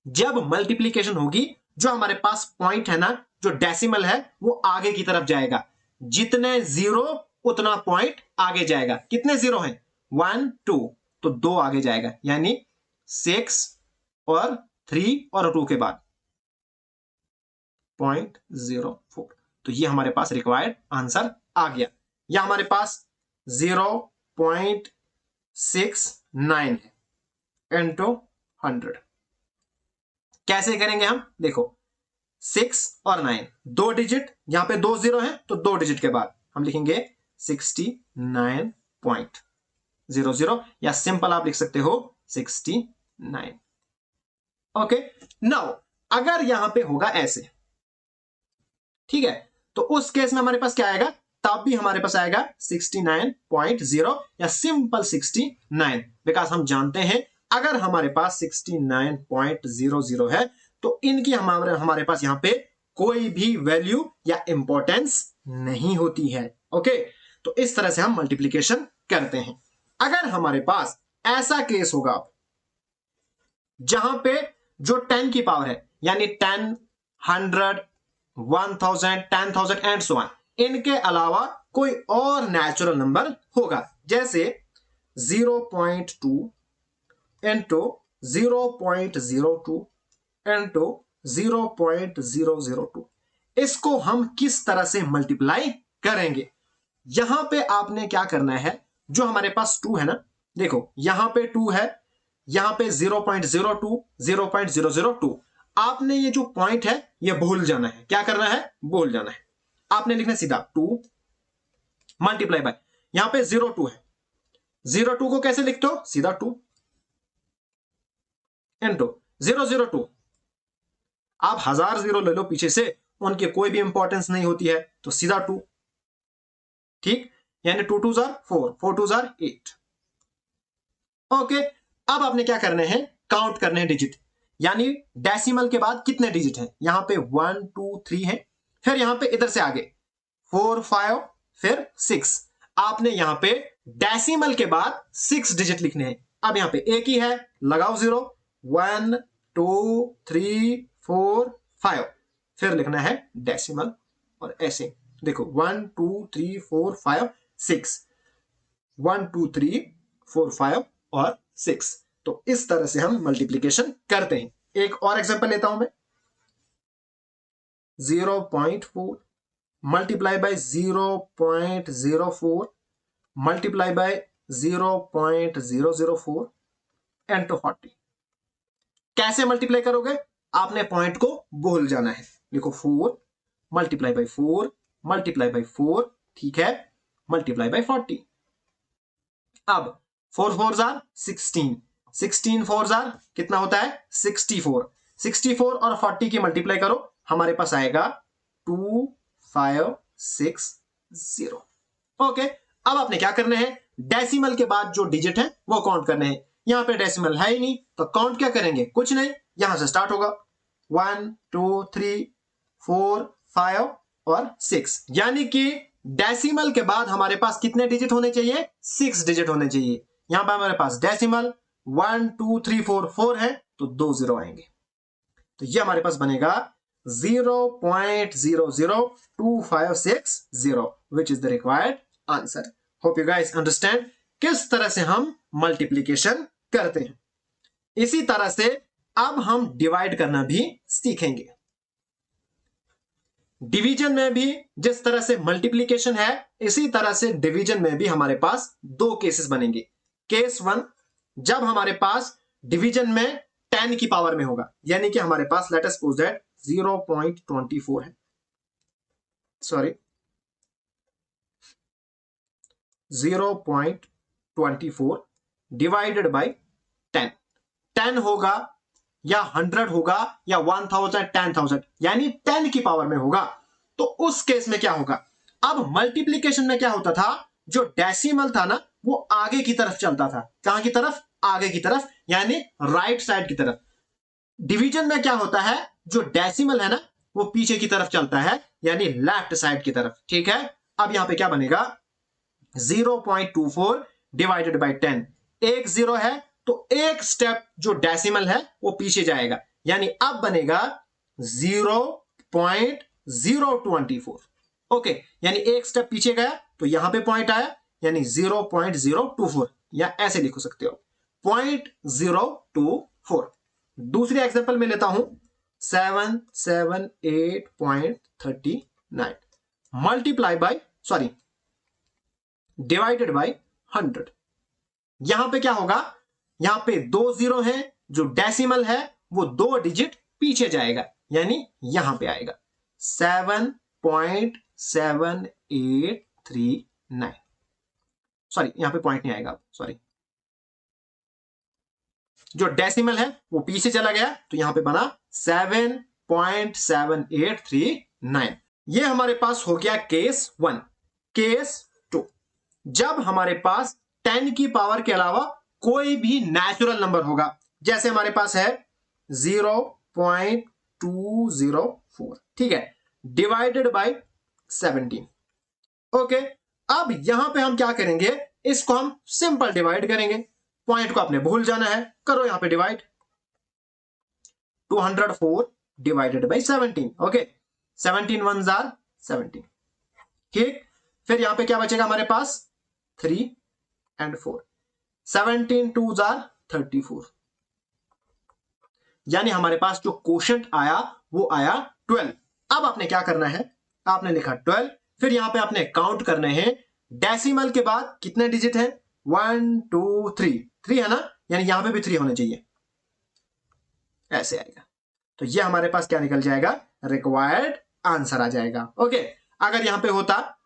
जब मल्टीप्लीकेशन होगी जो हमारे पास पॉइंट है ना, जो डेसिमल है वो आगे की तरफ जाएगा, जितने जीरो उतना पॉइंट आगे जाएगा। कितने जीरो हैं 1 2, तो 2 आगे जाएगा, यानी 6 और 3 और 2 के बाद 0.04। तो ये हमारे पास रिक्वायर्ड आंसर आ गया। या हमारे पास 0.69 है इंटू 100। कैसे करेंगे हम, देखो 6 और 9 दो डिजिट, यहां पे 2 जीरो है तो 2 डिजिट के बाद हम लिखेंगे 69.00, या सिंपल आप लिख सकते हो 69। ओके, नाउ अगर यहां पे होगा ऐसे, ठीक है, तो उस केस में हमारे पास क्या आएगा, तब भी हमारे पास आएगा 69.0 या सिंपल 69, बिकॉज हम जानते हैं अगर हमारे पास 69.00 है तो इनकी हमारे पास यहां पे कोई भी वैल्यू या इंपॉर्टेंस नहीं होती है। ओके, तो इस तरह से हम मल्टीप्लीकेशन करते हैं। अगर हमारे पास ऐसा केस होगा जहां पे जो 10 की पावर है, यानी 10, 100, 1000, 10,000 एंड सो ऑन, इनके अलावा कोई और नेचुरल नंबर होगा, जैसे 0.2 इंटू 0.02 इंटू 0.002, इसको हम किस तरह से मल्टीप्लाई करेंगे। यहां पे आपने क्या करना है, जो हमारे पास 2 है ना, देखो यहां पे 2 है, यहां पे 0.02 0.002, आपने ये जो पॉइंट है ये भूल जाना है। क्या करना है, भूल जाना है। आपने लिखना सीधा 2 मल्टीप्लाई बाय, यहां पे 02 है, 02 को कैसे लिखते हो, सीधा 2 इंटू 002। आप 1000 जीरो ले लो पीछे से, उनके कोई भी इंपॉर्टेंस नहीं होती है, तो सीधा 2। ठीक, यानी 2 2 जार 4, 4 2 जार 8। ओके, अब आपने क्या करने हैं, काउंट करने हैं डिजिट, यानी डेसिमल के बाद कितने डिजिट हैं, यहां पे 1 2 3 है, फिर यहां पे इधर से आगे 4 5 फिर 6। आपने यहां पे डेसिमल के बाद 6 डिजिट लिखने हैं। अब यहां पे एक ही है, लगाओ 0, 1 2 3 4 5, फिर लिखना है डेसिमल, और ऐसे देखो 1 2 3 4 5 6, 1 2 3 4 5 और 6। तो इस तरह से हम मल्टीप्लीकेशन करते हैं। एक और एग्जांपल लेता हूं मैं, 0.4 multiply by 0.04 multiply by 0.004 and 40। कैसे मल्टीप्लाई करोगे, आपने पॉइंट को भूल जाना है, लिखो 4 मल्टीप्लाई बाय 4 मल्टीप्लाई बाय 4, ठीक है, मल्टीप्लाई बाय 40। अब 4 4 जार 16, 16 4 जार कितना होता है 64, 64 और 40 की मल्टीप्लाई करो, हमारे पास आएगा 2560। ओके, अब आपने क्या करना है, डेसिमल के बाद जो डिजिट है वो काउंट करने हैं। यहां पे डेसिमल है ही नहीं, तो काउंट क्या करेंगे, कुछ नहीं, यहां से स्टार्ट होगा 1 2 3 4 5 और 6, यानी कि डेसिमल के बाद हमारे पास कितने डिजिट होने चाहिए, 6 डिजिट होने चाहिए। यहां पर हमारे पास डेसिमल 1 2 3 4 4 है, तो 2 जीरो आएंगे, तो ये हमारे पास बनेगा 0.00256 which is the required answer. Hope you guys understand किस तरह से हम मल्टीप्लीकेशन करते हैं। इसी तरह से अब हम डिवाइड करना भी सीखेंगे। डिवीजन में भी जिस तरह से मल्टीप्लीकेशन है, इसी तरह से डिवीजन में भी हमारे पास दो केसेस बनेंगे। केस 1, जब हमारे पास डिवीजन में 10 की पावर में होगा, यानी कि हमारे पास लेट अस सपोज दैट 0.24 है, सॉरी 0.24 डिवाइडेड बाय 10। 10 होगा या 100 होगा या 1000, 10,000, यानी 10 की पावर में होगा। तो उस केस में क्या होगा, अब मल्टीप्लीकेशन में क्या होता था, जो डेसिमल था ना वो आगे की तरफ चलता था। कहां की तरफ, आगे की तरफ, यानी राइट साइड की तरफ। डिवीजन में क्या होता है, जो डेसिमल है ना वो पीछे की तरफ चलता है, यानी लेफ्ट साइड की तरफ। ठीक है, अब यहां पे क्या बनेगा, 0.24 डिवाइडेड बाय 10। एक जीरो है तो एक स्टेप जो डेसिमल है वो पीछे जाएगा, यानी अब बनेगा 0.024। ओके, यानी एक स्टेप पीछे गया तो यहां पे पॉइंट आया, यानी 0.024, या ऐसे लिख सकते हो 0.024। दूसरी एग्जांपल में लेता हूं 778.39 multiply by sorry divided by 100। यहां पे क्या होगा, यहां पे 2 जीरो है, जो डेसिमल है वो 2 डिजिट पीछे जाएगा, यानी यहां पे आएगा 7.7839। सॉरी यहां पे पॉइंट नहीं आएगा, सॉरी, जो डेसिमल है वो पीछे चला गया तो यहां पे बना 7.7839। ये हमारे पास हो गया केस 1। केस 2, जब हमारे पास 10 की पावर के अलावा कोई भी नेचुरल नंबर होगा, जैसे हमारे पास है 0.204, ठीक है, डिवाइडेड बाय 17। ओके, अब यहां पे हम क्या करेंगे, इसको हम सिंपल डिवाइड करेंगे। पॉइंट को आपने भूल जाना है, करो यहां पे divide. 204 divided by 17। Okay, 17 1 jar 17। ठीक, फिर यहां पे क्या बचेगा हमारे पास, 3 एंड 4। 17 2 जार 34, यानी हमारे पास जो क्वोशंट आया वो आया 12। अब आपने क्या करना है, आपने लिखा 12, फिर यहां पे आपने काउंट करने हैं, डेसिमल के बाद कितने डिजिट है, 1 2 3, 3 है ना, यानी यहां पे भी 3 होने चाहिए, ऐसे आएगा। तो ये हमारे पास क्या निकल जाएगा, रिक्वायर्ड आंसर आ जाएगा। ओके, अगर यहां पे होता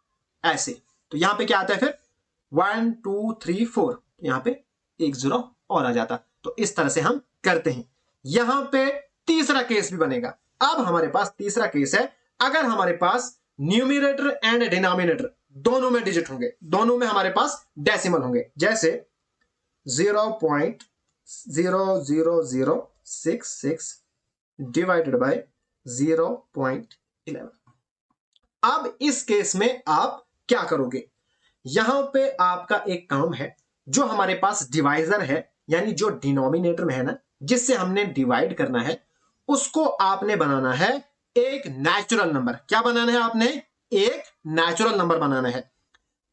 ऐसे तो यहां पे क्या आता है फिर 1 2 3 4, यहां पे एक जीरो और आ जाता। तो इस तरह से हम करते हैं। यहां पे तीसरा केस भी बनेगा। अब हमारे पास तीसरा केस है, अगर हमारे पास न्यूमिनेटर एंड डिनोमिनेटर दोनों में डिजिट होंगे, दोनों में हमारे पास डेसिमल होंगे, जैसे 0.00066 डिवाइडेड बाय 0.11। अब इस केस में आप क्या करोगे, यहां पे आपका एक काम है, जो हमारे पास डिवाइजर है, यानी जो डिनोमिनेटर में है ना, जिससे हमने डिवाइड करना है, उसको आपने बनाना है एक नेचुरल नंबर। क्या बनाना है आपने, एक नेचुरल नंबर बनाना है।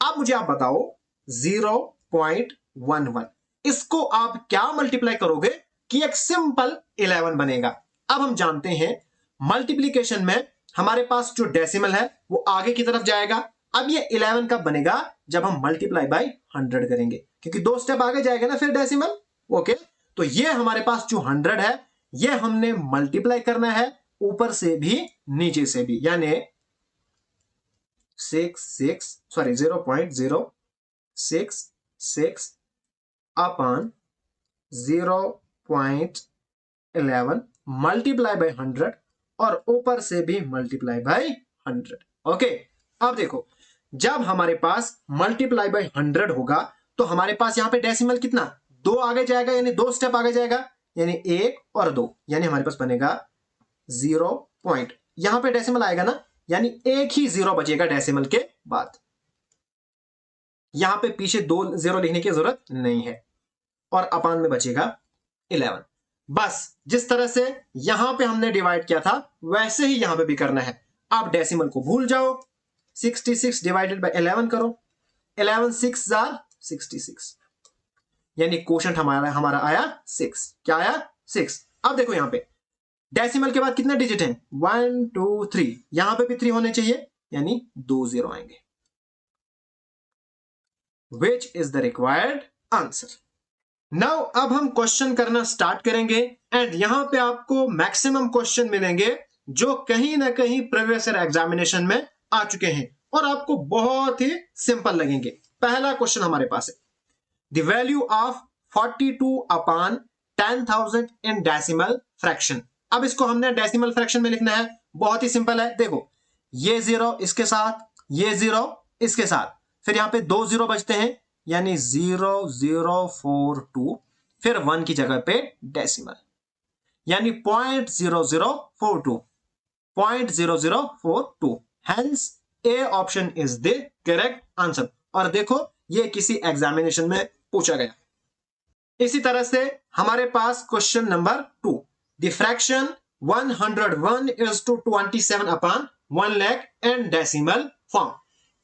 अब मुझे आप बताओ 0.11, इसको आप क्या मल्टीप्लाई करोगे कि एक सिंपल 11 बनेगा। अब हम जानते हैं मल्टीप्लीकेशन में हमारे पास जो डेसिमल है वो आगे की तरफ जाएगा। अब ये 11 कब बनेगा, जब हम मल्टीप्लाई बाय 100 करेंगे, क्योंकि 2 स्टेप आगे जाएगा ना फिर डेसिमल। ओके, तो ये हमारे पास जो 100 है ये हमने मल्टीप्लाई करना है ऊपर से भी नीचे से भी, यानी 0.066 अपॉन 0.11 मल्टीप्लाई बाय 100 और ऊपर से भी मल्टीप्लाई बाय 100। ओके, अब देखो जब हमारे पास मल्टीप्लाई बाय 100 होगा तो हमारे पास यहां पे डेसिमल कितना, 2 आगे जाएगा, यानी 2 स्टेप आगे जाएगा, यानी 1 और 2, यानी हमारे पास बनेगा 0 पॉइंट, यहां पे डेसिमल आएगा ना, यानी एक ही जीरो बचेगा डेसिमल के बाद। यहां पे पीछे 2 जीरो लिखने की जरूरत नहीं है, और अपान में बचेगा 11। बस जिस तरह से यहां पे हमने डिवाइड किया था वैसे ही यहां पे भी करना है। आप डेसिमल को भूल जाओ, 66 डिवाइडेड बाय 11 करो, 11 6 जार 66, यानी क्वोशंट हमारा हमारा आया 6। क्या आया? 6। अब देखो यहां पे डेसिमल के बाद कितने डिजिट हैं? 1 2 3, यहां पे भी 3 होने चाहिए, यानी 2 0 आएंगे। Which is the required answer. Now अब हम क्वेश्चन करना स्टार्ट करेंगे एंड यहां पे आपको मैक्सिमम क्वेश्चन मिलेंगे जो कहीं ना कहीं प्रीवियस ईयर एग्जामिनेशन में आ चुके हैं और आपको बहुत ही सिंपल लगेंगे। पहला क्वेश्चन हमारे पास है, the value of 42 upon 10,000 in decimal fraction. अब इसको हमने डेसिमल फ्रैक्शन में लिखना है, बहुत ही सिंपल है। देखो ये 0 इसके साथ, ये 0 इसके साथ, फिर यहां पे 2 0 बचते हैं, यानी 0,042, फिर 1 की जगह पे डेसिमल, यानी 0.0042, 0.0042। Hence A option is the correct answer. और देखो ये किसी एग्जामिनेशन में पूछा गया। इसी तरह से हमारे पास question number 2, the fraction 101 is to 27 upon 1 lakh and decimal form.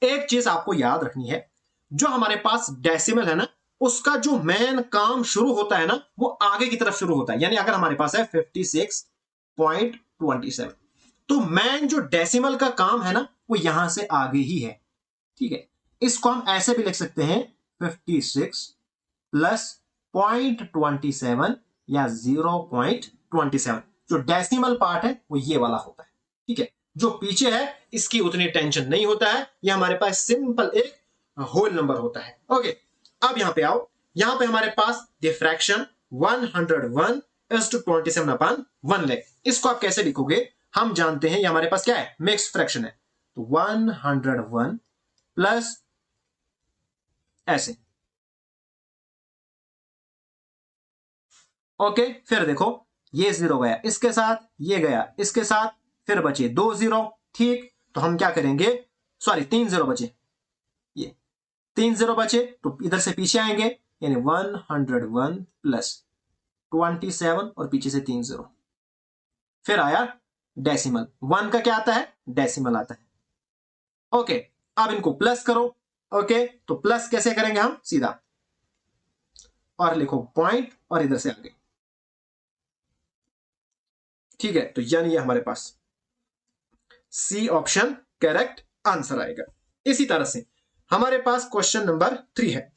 एक चीज आपको याद रखनी है, जो हमारे पास डेसिमल है ना, उसका जो मेन काम शुरू होता है ना, वो आगे की तरफ शुरू होता है। यानी अगर हमारे पास है 56.27, तो मेन जो डेसिमल का काम है ना, वो यहां से आगे ही है। ठीक है, इसको हम ऐसे भी लिख सकते हैं 56 प्लस 0.27 या 0.27। जो डेसिमल पार्ट है वो ये वाला होता है। ठीक है, जो पीछे है इसकी उतनी टेंशन नहीं होता है, ये हमारे पास सिंपल एक होल नंबर होता है। ओके, अब यहां पे आओ, यहां पे हमारे पास the fraction 101 is to 27 upon 1 lakh। इसको आप कैसे लिखोगे? हम जानते हैं ये हमारे पास क्या है, मिक्स्ड फ्रैक्शन है, तो 101 प्लस ऐसे। ओके, फिर देखो ये 0 गया इसके साथ, ये गया इसके साथ, फिर बचे 2 0। ठीक, तो हम क्या करेंगे, सॉरी 3 0 बचे, ये 3 0 बचे, तो इधर से पीछे आएंगे, यानी 101 प्लस 27 और पीछे से 3 0, फिर आया डेसिमल। 1 का क्या आता है? डेसिमल आता है। ओके, अब इनको प्लस करो। ओके, तो प्लस कैसे करेंगे हम? सीधा, और लिखो पॉइंट और इधर से आगे। ठीक है, तो यानी ये हमारे पास सी ऑप्शन करेक्ट आंसर आएगा। इसी तरह से हमारे पास क्वेश्चन नंबर 3 है,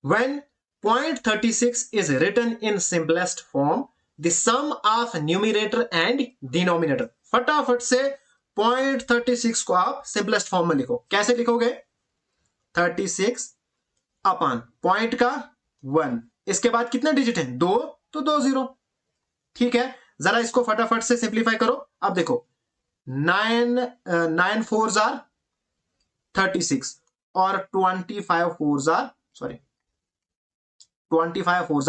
when 0.36 is written in simplest form the sum of numerator and denominator. फटाफट से 0.36 को आप सिंपलेस्ट फॉर्म में लिखो। कैसे लिखोगे? 36 अपॉन पॉइंट का 1, इसके बाद कितने डिजिट हैं? 2, तो 2 0। ठीक है, जरा इसको फटाफट से सिंप्लीफाई करो। अब देखो 9 4s are 36 और 25 4s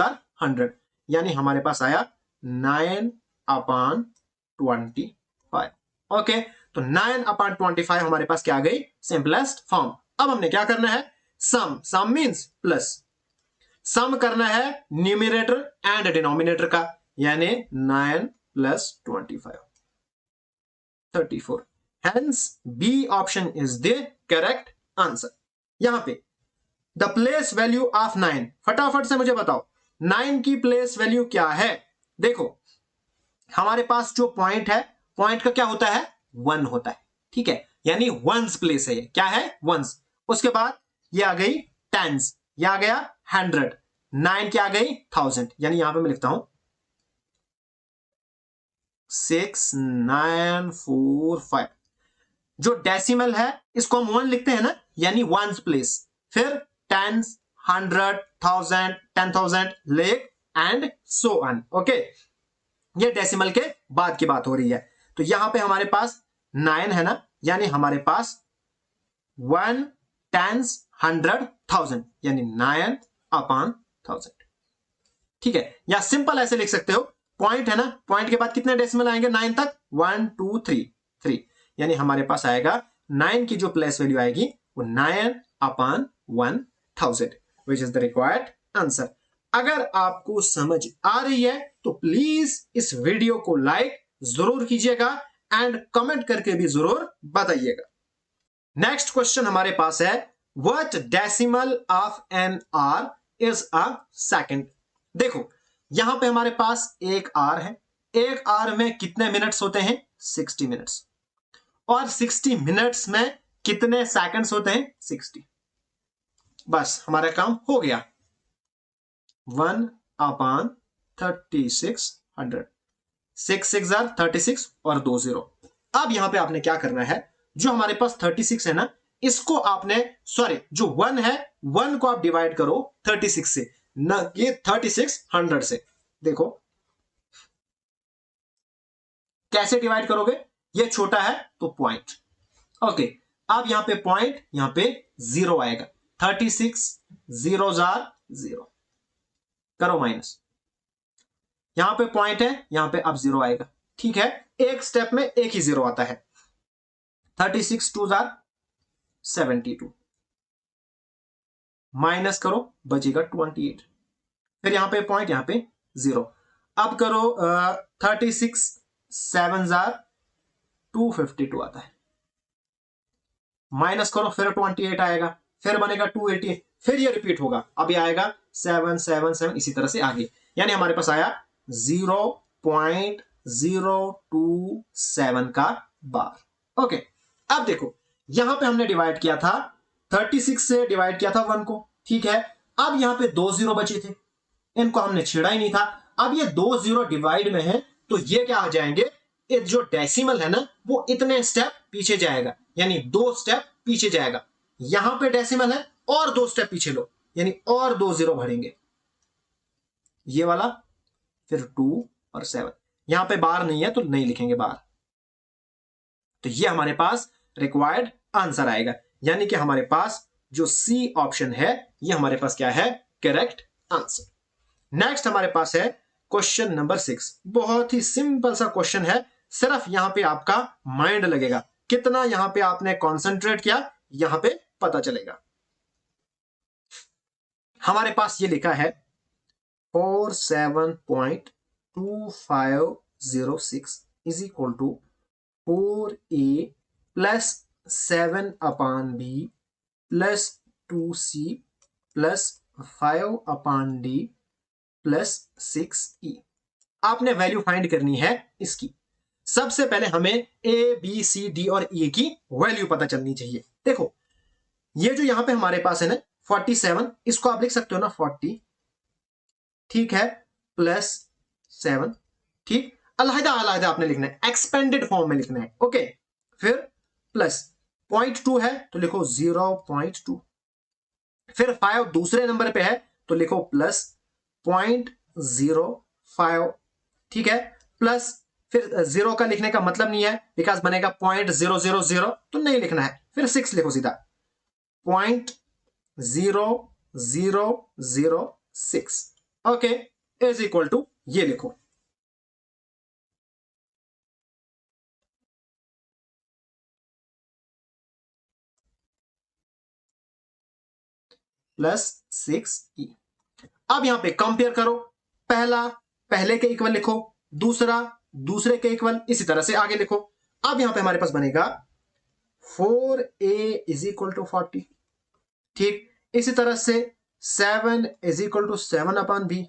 are 100, यानी हमारे पास आया 9 अपॉन 25। ओके, तो 9 अपॉन 25 हमारे पास क्या आ गई? Simplest form. अब हमने क्या करना है? सम मींस प्लस, सम करना है न्यूमरेटर एंड डिनोमिनेटर का, यानी 9 plus 25 34। Hence B option is the correct answer. यहां पे द प्लेस वैल्यू ऑफ 9, फटाफट से मुझे बताओ 9 की प्लेस वैल्यू क्या है? देखो हमारे पास जो पॉइंट है, पॉइंट का क्या होता है? 1 होता है। ठीक है, यानी वंस प्लेस है ये। क्या है? वंस। उसके बाद ये आ गई टेंस, ये आ गया 100, 9 क्या आ गई? 1000, यानी यहां पे मैं लिखता हूं 6945। जो डेसिमल है इसको हम 1 लिखते हैं ना, यानी वंस प्लेस, फिर tens, 100, 1000, 10,000, like and so on. Okay, ये डेसिमल के बाद की बात हो रही है। तो यहां पे हमारे पास 9 है ना, यानी हमारे पास 1 10 100 1000, यानी 9 अपॉन 1000। ठीक है, या सिंपल ऐसे लिख सकते हो, पॉइंट है ना, पॉइंट के बाद कितने डेसिमल आएंगे 9 तक? 1 2 3 3, यानी हमारे पास आएगा 9 की जो प्लेस वैल्यू आएगी वो 9 upon 1000, which is the required answer. अगर आपको समझ आ रही है तो प्लीज इस वीडियो को लाइक जरूर कीजिएगा एंड कमेंट करके भी जरूर बताइएगा। नेक्स्ट क्वेश्चन हमारे पास है, what decimal of an hour is a second. देखो यहां पे हमारे पास एक आर है, एक आर में कितने मिनट्स होते हैं 60 मिनट्स, और 60 मिनट्स में कितने सेकंड्स होते हैं 60। बस हमारा काम हो गया, 1/3600, 6 6 36 और 2 0। अब यहां पे आपने क्या करना है, जो हमारे पास 36 है ना, इसको आपने सॉरी जो 1 है 1 को आप डिवाइड करो 36 से, न ये 36 100 से। देखो कैसे डिवाइड करोगे, ये छोटा है तो पॉइंट, ओके। अब यहां पे पॉइंट, यहां पे 0 आएगा, 36 0 0, करो माइनस, यहां पे पॉइंट है, यहां पे अब 0 आएगा, ठीक है। एक स्टेप में एक ही 0 आता है, 36 2 72, माइनस करो बचेगा 28, फिर यहां पे पॉइंट, यहां पे 0। अब करो 36 7 252 आता है, माइनस करो फिर 28 आएगा, फिर बनेगा 280, फिर ये रिपीट होगा, अब ये आएगा 7 7 7, इसी तरह से आगे, यानी हमारे पास आया 0.027 का बार। ओके, अब देखो यहां पे हमने डिवाइड किया था 36 से, डिवाइड किया था 1 को, ठीक है। अब यहां पे 2 0 बचे थे, इनको हमने छेड़ा ही नहीं था। अब ये 2 0 डिवाइड में है, तो ये क्या आ जाएंगे, ये जो डेसिमल है ना वो इतने स्टेप पीछे जाएगा, यानी 2 स्टेप पीछे जाएगा। यहां पे डेसिमल है और 2 स्टेप पीछे लो, यानी और 2 0 भरेंगे, ये वाला, फिर 2 और 7। यहां पे बार नहीं है तो नहीं लिखेंगे बार, तो ये हमारे पास रिक्वायर्ड आंसर आएगा, यानी कि हमारे पास जो सी ऑप्शन है ये हमारे पास क्या है, करेक्ट आंसर। नेक्स्ट हमारे पास है क्वेश्चन नंबर 6। बहुत ही सिंपल सा क्वेश्चन है, सिर्फ यहां पे आपका माइंड लगेगा, कितना यहां पे आपने कंसंट्रेट किया यहां पे पता चलेगा। हमारे पास ये लिखा है 47.2506 is equal to 4a plus 7/b plus 2c plus 5/d plus 6e। आपने वैल्यू फाइंड करनी है इसकी। सबसे पहले हमें ए बी सी डी और ई की वैल्यू पता चलनी चाहिए। देखो ये जो यहां पे हमारे पास है ना 47, इसको आप लिख सकते हो ना 40, ठीक है, प्लस 7, ठीक, अलहदा अलहदा आपने लिखना है, एक्सपेंडेड फॉर्म में लिखना है, ओके। फिर प्लस 0.2 है तो लिखो 0.2, फिर 5 दूसरे नंबर पे है तो लिखो प्लस 0.05, ठीक है, प्लस फिर 0 का लिखने का मतलब नहीं है, बिकॉज बनेगा 0.000, तो नहीं लिखना है, फिर 6 लिखो सीधा 0.0006, ओके, इज इक्वल टू ये लिखो प्लस 6e। अब यहां पे कंपेयर करो, पहला पहले के इक्वल लिखो, दूसरा दूसरे के इक्वल, इसी तरह से आगे लिखो। अब यहां पे हमारे पास बनेगा 4a इज इक्वल टू 40, ठीक, इसी तरह से 7 इज इक्वल टू 7/b,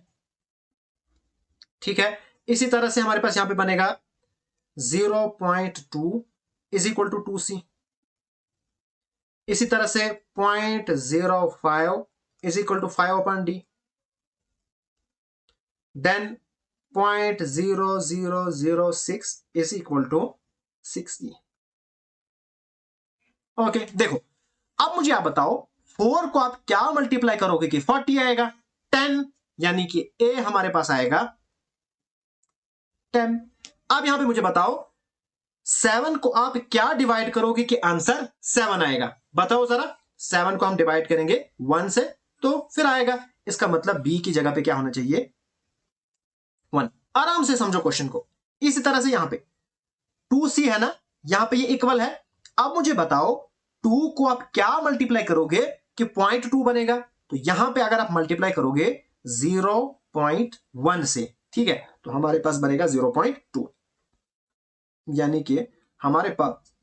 ठीक है, इसी तरह से हमारे पास यहां पे बनेगा 0.2 इज इक्वल टू 2c, इसी तरह से 0.05 is equal to 5/d, then 0.0006 is equal to 6e। Okay, देखो अब मुझे आप बताओ 4 को आप क्या मल्टीप्लाई करोगे कि 40 आएगा, 10, यानी कि ए हमारे पास आएगा 10। अब यहां पे मुझे बताओ 7 को आप क्या डिवाइड करोगे कि आंसर 7 आएगा, बताओ जरा। 7 को हम डिवाइड करेंगे 1 से तो फिर आएगा, इसका मतलब बी की जगह पे क्या होना चाहिए 1। आराम से समझो क्वेश्चन को। इसी तरह से यहां पे 2c है ना, यहां पे ये इक्वल है। अब मुझे बताओ 2 को आप क्या मल्टीप्लाई करोगे कि 0.2 बनेगा, तो यहां पे अगर आप मल्टीप्लाई करोगे 0.1 से, ठीक है, तो हमारे पास बनेगा 0.2, यानी कि हमारे पास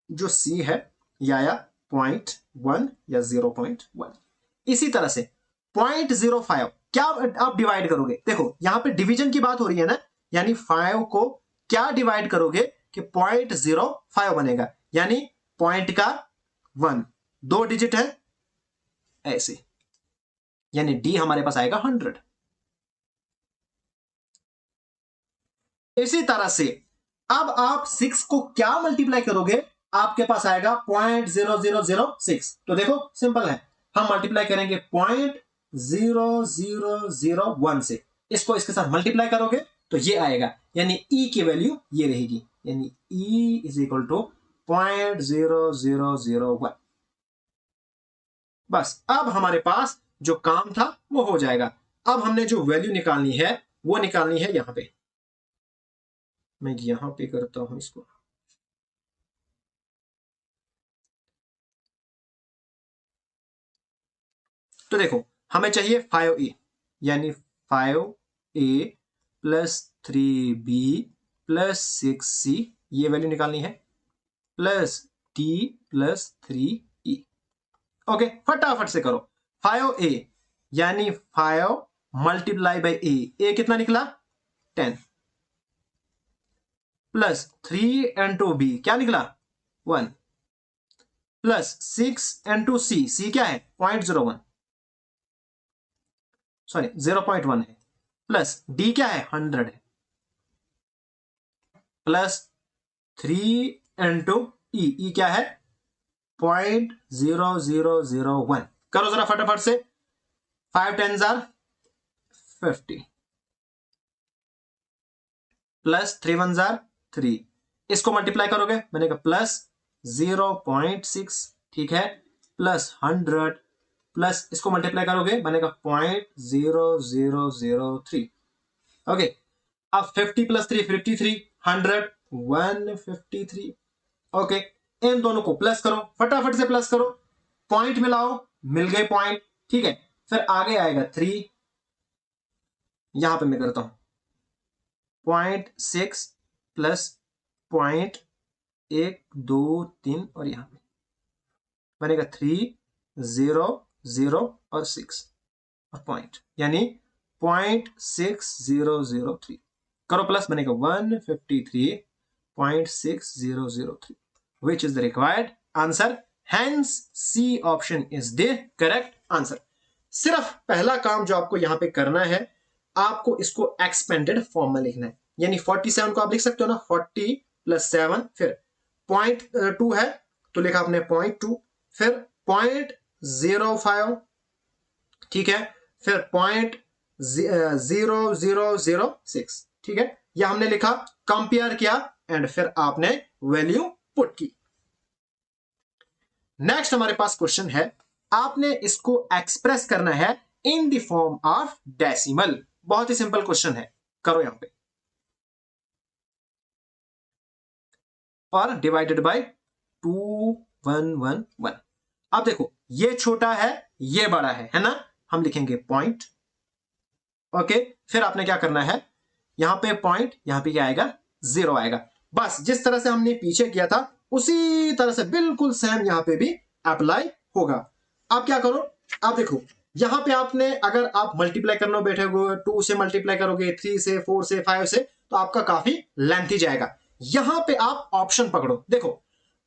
जो c है यह आया 0.1 या 0.1। इसी तरह से 0.05 क्या आप डिवाइड करोगे? देखो यहां पे डिवीजन की बात हो रही है ना, यानी 5 को क्या डिवाइड करोगे कि 0.05 बनेगा, यानी पॉइंट का 1 2 डिजिट है ऐसे, यानी डी हमारे पास आएगा 100। इसी तरह से अब आप 6 को क्या मल्टीप्लाई करोगे, आपके पास आएगा 0.0006। तो देखो सिंपल है, हम मल्टीप्लाई करेंगे 0.0001 से, इसको इसके साथ मल्टीप्लाई करोगे तो ये आएगा, यानी ई की वैल्यू ये रहेगी, यानी ई इज इक्वल टू 0.0001। बस अब हमारे पास जो काम था वो हो जाएगा। अब हमने जो वैल्यू निकालनी है वो निकालनी है यहां पे, मैं यहां पे करता हूं इसको। तो देखो हमें चाहिए 5a, यानी 5a plus 3b plus 6c, ये वैल्यू निकालनी है, plus d plus 3e। Okay फटाफट से करो। 5a यानी 5 मल्टीप्लाई बाई ए कितना निकला 10, प्लस 3 इंटू बी क्या निकला 1, प्लस 6 इंटू सी क्या है 0.01 सॉरी 0.1 है, प्लस डी क्या है 100 है, प्लस 3 इंटू ई क्या है 0.0001। करो जरा फटाफट से, 5 10 50 प्लस 3 1 3, इसको मल्टीप्लाई करोगे बनेगा प्लस 0.6, ठीक है, प्लस 100 प्लस इसको मल्टीप्लाई करोगे बनेगा 0.0003। ओके अब 50 प्लस 3 53, 100 153। ओके इन दोनों को प्लस करो, फटाफट से प्लस करो, पॉइंट मिलाओ, मिल गए पॉइंट, ठीक है। फिर आगे आएगा 3, यहां पे मैं करता हूं 0.6 प्लस 0.123 और यहां पे बनेगा 3 0 0 और 6 और पॉइंट, यानी 0.6003। करो प्लस बनेगा 153.6003, which is the required answer. Hence C option is the correct answer. सिर्फ पहला काम जो आपको यहां पे करना है, आपको इसको एक्सपेंडेड फॉर्म में लिखना है, यानी 47 को आप लिख सकते हो ना 40 प्लस 7, फिर 0.2 है तो लिखा आपने 0.2, फिर 0.05, ठीक है, फिर 0.0006, ठीक है, यह हमने लिखा, कंपेयर किया एंड फिर आपने वैल्यू पुट की। नेक्स्ट हमारे पास क्वेश्चन है, आपने इसको एक्सप्रेस करना है in the form of decimal. बहुत ही सिंपल क्वेश्चन है, करो यहां पे, और डिवाइडेड बाय 2111। अब देखो ये छोटा है ये बड़ा है ना, हम लिखेंगे पॉइंट। ओके फिर आपने क्या करना है, यहां पे पॉइंट, यहां पे क्या आएगा 0 आएगा। बस जिस तरह से हमने पीछे किया था उसी तरह से बिल्कुल सेम यहां पे भी अप्लाई होगा। अब क्या करो, आप देखो यहां पे आपने, अगर आप मल्टीप्लाई करने बैठे हो 2 से मल्टीप्लाई करोगे, 3 से 4 से 5 से, तो आपका काफी लेंथी जाएगा। यहां पे आप ऑप्शन पकड़ो, देखो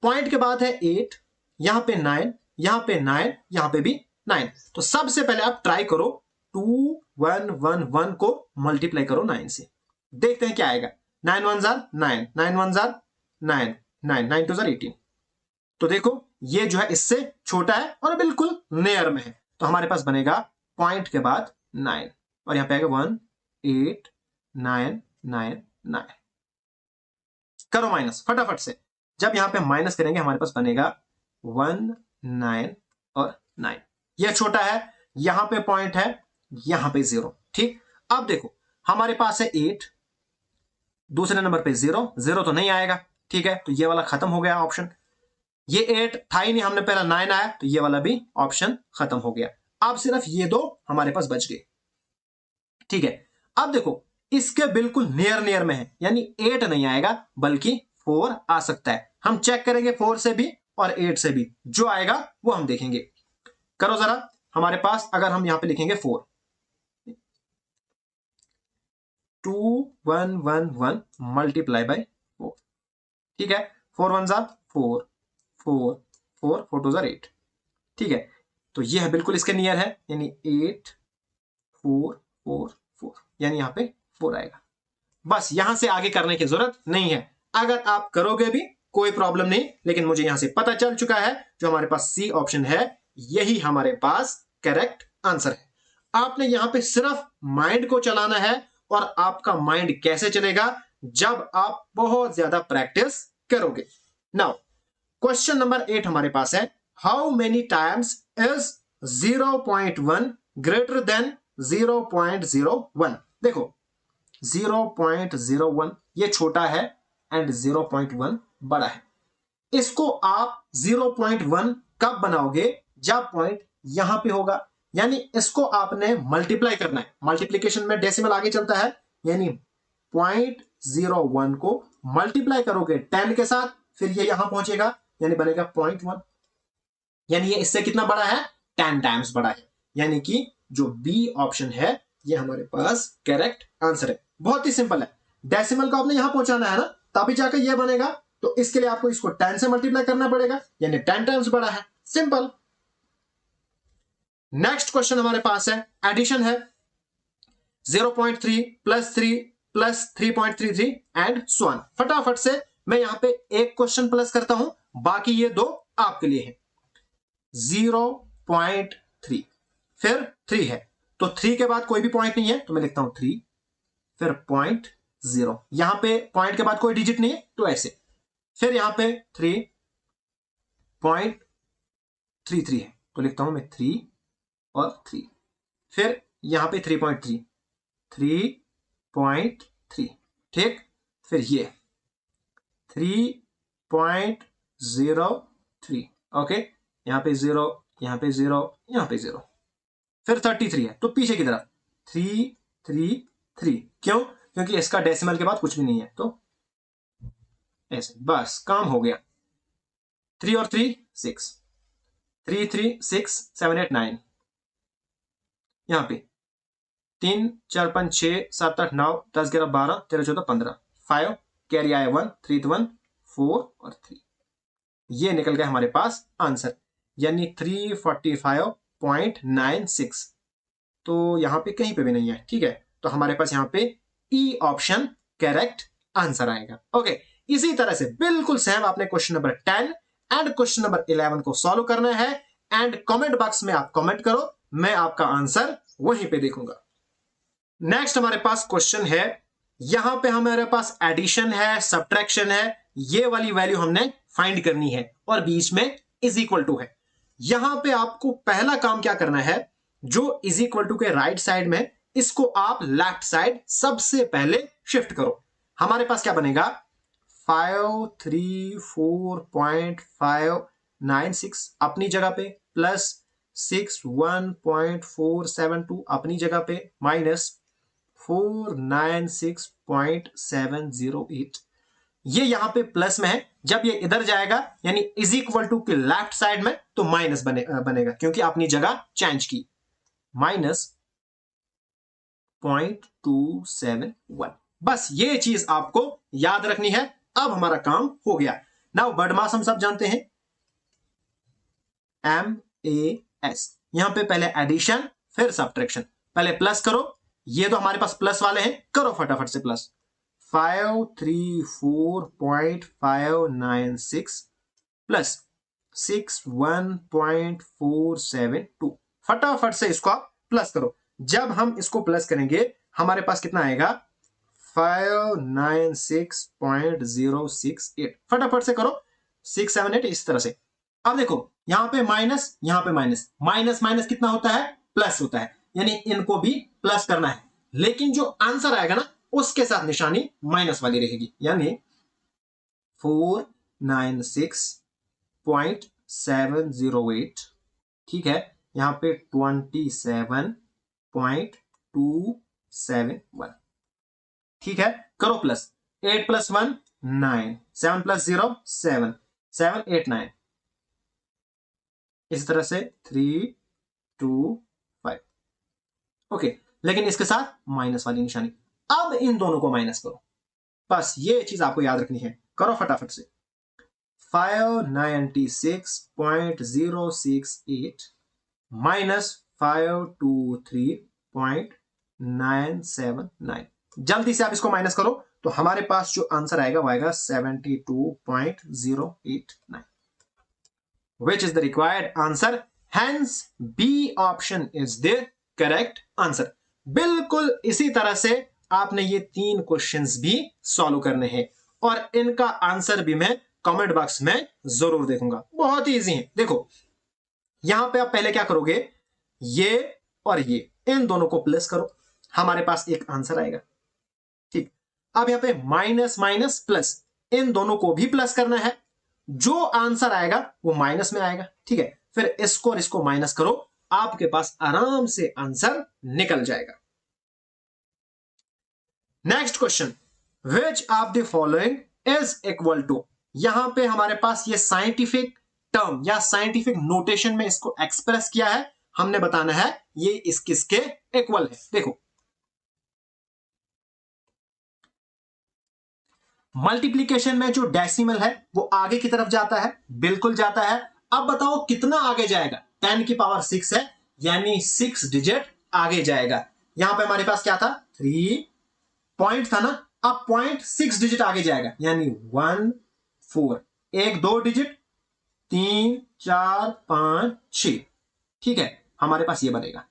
पॉइंट के बाद है 8, यहां पे 9, यहां पे 9, यहां पे भी 9। तो सबसे पहले आप ट्राई करो 2111 को मल्टीप्लाई करो 9 से, देखते हैं क्या आएगा। 9 1 9, 9 1 9, 9 9 2 18। तो देखो ये जो है इससे छोटा है और बिल्कुल नियर में है, तो हमारे पास बनेगा पॉइंट के बाद 9 और यहां पे आएगा 1 8 9 9 9। करो माइनस फटाफट से, जब यहां पे माइनस करेंगे हमारे पास बनेगा 1 9 और 9। यह छोटा है, यहां पे पॉइंट है, यहां पे 0, ठीक। अब देखो हमारे पास है 8, दूसरे नंबर पे 0 0 तो नहीं आएगा, ठीक है, तो ये वाला खत्म हो गया ऑप्शन। ये 8 था ही नहीं, हमने पहला 9 आया तो ये वाला भी ऑप्शन खत्म हो गया। अब सिर्फ ये दो हमारे पास बच गए, ठीक है। अब देखो इसके बिल्कुल नियर में है, यानी 8 नहीं आएगा बल्कि 4 आ सकता है। हम चेक करेंगे 4 से भी और 8 से भी, जो आएगा वो हम देखेंगे। करो जरा हमारे पास अगर हम यहां पे लिखेंगे 4, 2111 मल्टीप्लाई बाय 4, ठीक है। 4 1 जा 4, 4 4 4 2 जा 8, ठीक है। तो ये है बिल्कुल इसके नियर है, यानी 8 4 4 4, यानी यहां पे 4 आएगा। बस यहां से आगे करने की जरूरत नहीं है। अगर आप करोगे भी कोई प्रॉब्लम नहीं, लेकिन मुझे यहां से पता चल चुका है जो हमारे पास सी ऑप्शन है यही हमारे पास करेक्ट आंसर है। आपने यहां पे सिर्फ माइंड को चलाना है, और आपका माइंड कैसे चलेगा, जब आप बहुत ज्यादा प्रैक्टिस करोगे। नाउ क्वेश्चन नंबर 8 हमारे पास है, how many times is 0.1 greater than 0.01। देखो 0.01 ये छोटा है एंड 0.1 बड़ा है। इसको आप 0.1 कब बनाओगे, जब पॉइंट यहां पे होगा, यानी इसको आपने मल्टीप्लाई करना है। मल्टीप्लीकेशन में डेसिमल आगे चलता है, यानी 0.01 को मल्टीप्लाई करोगे 10 के साथ, फिर ये यहां पहुंचेगा, यानी बनेगा 0.1, यानी ये इससे कितना बड़ा है, 10 टाइम्स बड़ा है। यानी कि जो बी ऑप्शन है ये हमारे पास करेक्ट आंसर है। बहुत ही सिंपल है, डेसिमल को आपने यहां पहुंचाना है ना, तभी जाकर ये बनेगा। तो इसके लिए आपको इसको 10 से मल्टीप्लाई करना पड़ेगा, यानी 10 टाइम्स बड़ा है। सिंपल। नेक्स्ट क्वेश्चन हमारे पास है, एडिशन है, 0.3 plus 3 plus 3.33 and so on. फटाफट से मैं यहां पे एक क्वेश्चन प्लस करता हूं, बाकी ये दो आपके लिए है। 0.3 फिर 3 है, तो 3 के बाद कोई भी पॉइंट नहीं है, तो मैं लिखता हूं 3, फिर 0.0, यहां पे पॉइंट के बाद कोई डिजिट नहीं है, तो ऐसे। फिर यहां पे 3.33 है, तो लिखता हूं मैं 3 और 3, फिर यहां पे 3.3, 3.3, ठीक। फिर ये 3.03, ओके, यहां पे 0, यहां पे 0, यहां पे 0, फिर 33 है, तो पीछे की तरफ 333, क्यों, क्योंकि इसका डेसिमल के बाद कुछ भी नहीं है, तो ऐसे बस काम हो गया। 3 और 3 6, 3 3 6 7 8 9, यहां पे 3 4 5 6 7 8 9 10 11 12 13 14 15, 5 कैरी आया 1, 3 1 4 और 3, ये निकल गया हमारे पास आंसर, यानी 345.96। तो यहां पे कहीं पे भी नहीं है, ठीक है। तो हमारे पास यहां पे ई ऑप्शन करेक्ट आंसर आएगा। ओके, इसी तरह से बिल्कुल सेम आपने question number 10 and question number 11 को सॉल्व करना है, एंड कमेंट बॉक्स में आप कमेंट करो, मैं आपका आंसर वहीं पे देखूंगा। नेक्स्ट हमारे पास क्वेश्चन है, यहां पे हमारे पास एडिशन है, सब्ट्रैक्शन है, ये वाली वैल्यू हमने फाइंड करनी है, और बीच में इज इक्वल टू है। यहां पे आपको पहला काम क्या करना है, जो इज इक्वल टू के राइट साइड में, इसको आप लेफ्ट साइड सबसे पहले शिफ्ट करो। हमारे पास क्या बनेगा, 534.596 अपनी जगह पे, प्लस 61.472 अपनी जगह पे, माइनस 496.708, ये यहां पे प्लस में है, जब ये इधर जाएगा यानी इज इक्वल टू के लेफ्ट साइड में, तो माइनस बनेगा, क्योंकि अपनी जगह चेंज की, माइनस 0.271। बस ये चीज आपको याद रखनी है। अब हमारा काम हो गया। नाउ बर्डमास हम सब जानते हैं, MAS, यहां पे पहले एडिशन फिर सब्ट्रैक्शन, पहले प्लस करो, ये तो हमारे पास प्लस वाले हैं, करो फटाफट से प्लस, 534.596 प्लस 61.472, फटाफट से इसको आप प्लस करो। जब हम इसको प्लस करेंगे हमारे पास कितना आएगा, 596.068, फटाफट से करो, 678, इस तरह से। अब देखो यहां पे माइनस, यहां पे माइनस, माइनस माइनस कितना होता है, प्लस होता है, यानी इनको भी प्लस करना है, लेकिन जो आंसर आएगा ना उसके साथ निशानी माइनस वाली रहेगी, यानी 496.708, ठीक है। यहां पे 27.271, ठीक है। करो प्लस, 8 प्लस 1 9, 7 प्लस 0 7, 7 8 9, इस तरह से 3 5। ओके, लेकिन इसके साथ माइनस वाली निशानी। अब इन दोनों को माइनस करो, बस ये चीज आपको याद रखनी है। करो फटाफट से। 596.068 माइनस 523.979। जल्दी से आप इसको माइनस करो तो हमारे पास जो आंसर आएगा वो आएगा 72.089, which is the required answer. Hence B option is the correct answer. बिल्कुल इसी तरह से आपने ये 3 क्वेश्चंस भी सॉल्व करने हैं और इनका आंसर भी मैं कमेंट बॉक्स में जरूर देखूंगा। बहुत ही इजी है। देखो यहां पे आप पहले क्या करोगे, ये और ये इन दोनों को प्लस करो, हमारे पास एक आंसर आएगा। ठीक, अब यहां पे माइनस माइनस प्लस, इन दोनों को भी प्लस करना है, जो आंसर आएगा वो माइनस में आएगा। ठीक है, फिर इसको और इसको माइनस करो, आपके पास आराम से आंसर निकल जाएगा। Next question, which of the following is equal to. यहां पे हमारे पास ये साइंटिफिक टर्म या साइंटिफिक नोटेशन में इसको एक्सप्रेस किया है, हमने बताना है ये इस किसके इक्वल है। देखो मल्टीप्लीकेशन में जो डेसिमल है वो आगे की तरफ जाता है, बिल्कुल जाता है। अब बताओ कितना आगे जाएगा, 10 की पावर 6 है, यानी 6 डिजिट आगे जाएगा। यहां पे हमारे पास क्या था, 3 पॉइंट था ना, अब पॉइंट 6 डिजिट आगे जाएगा, यानी 1 4, एक 2 डिजिट, 3 4 5 6। ठीक है, हमारे पास ये बनेगा।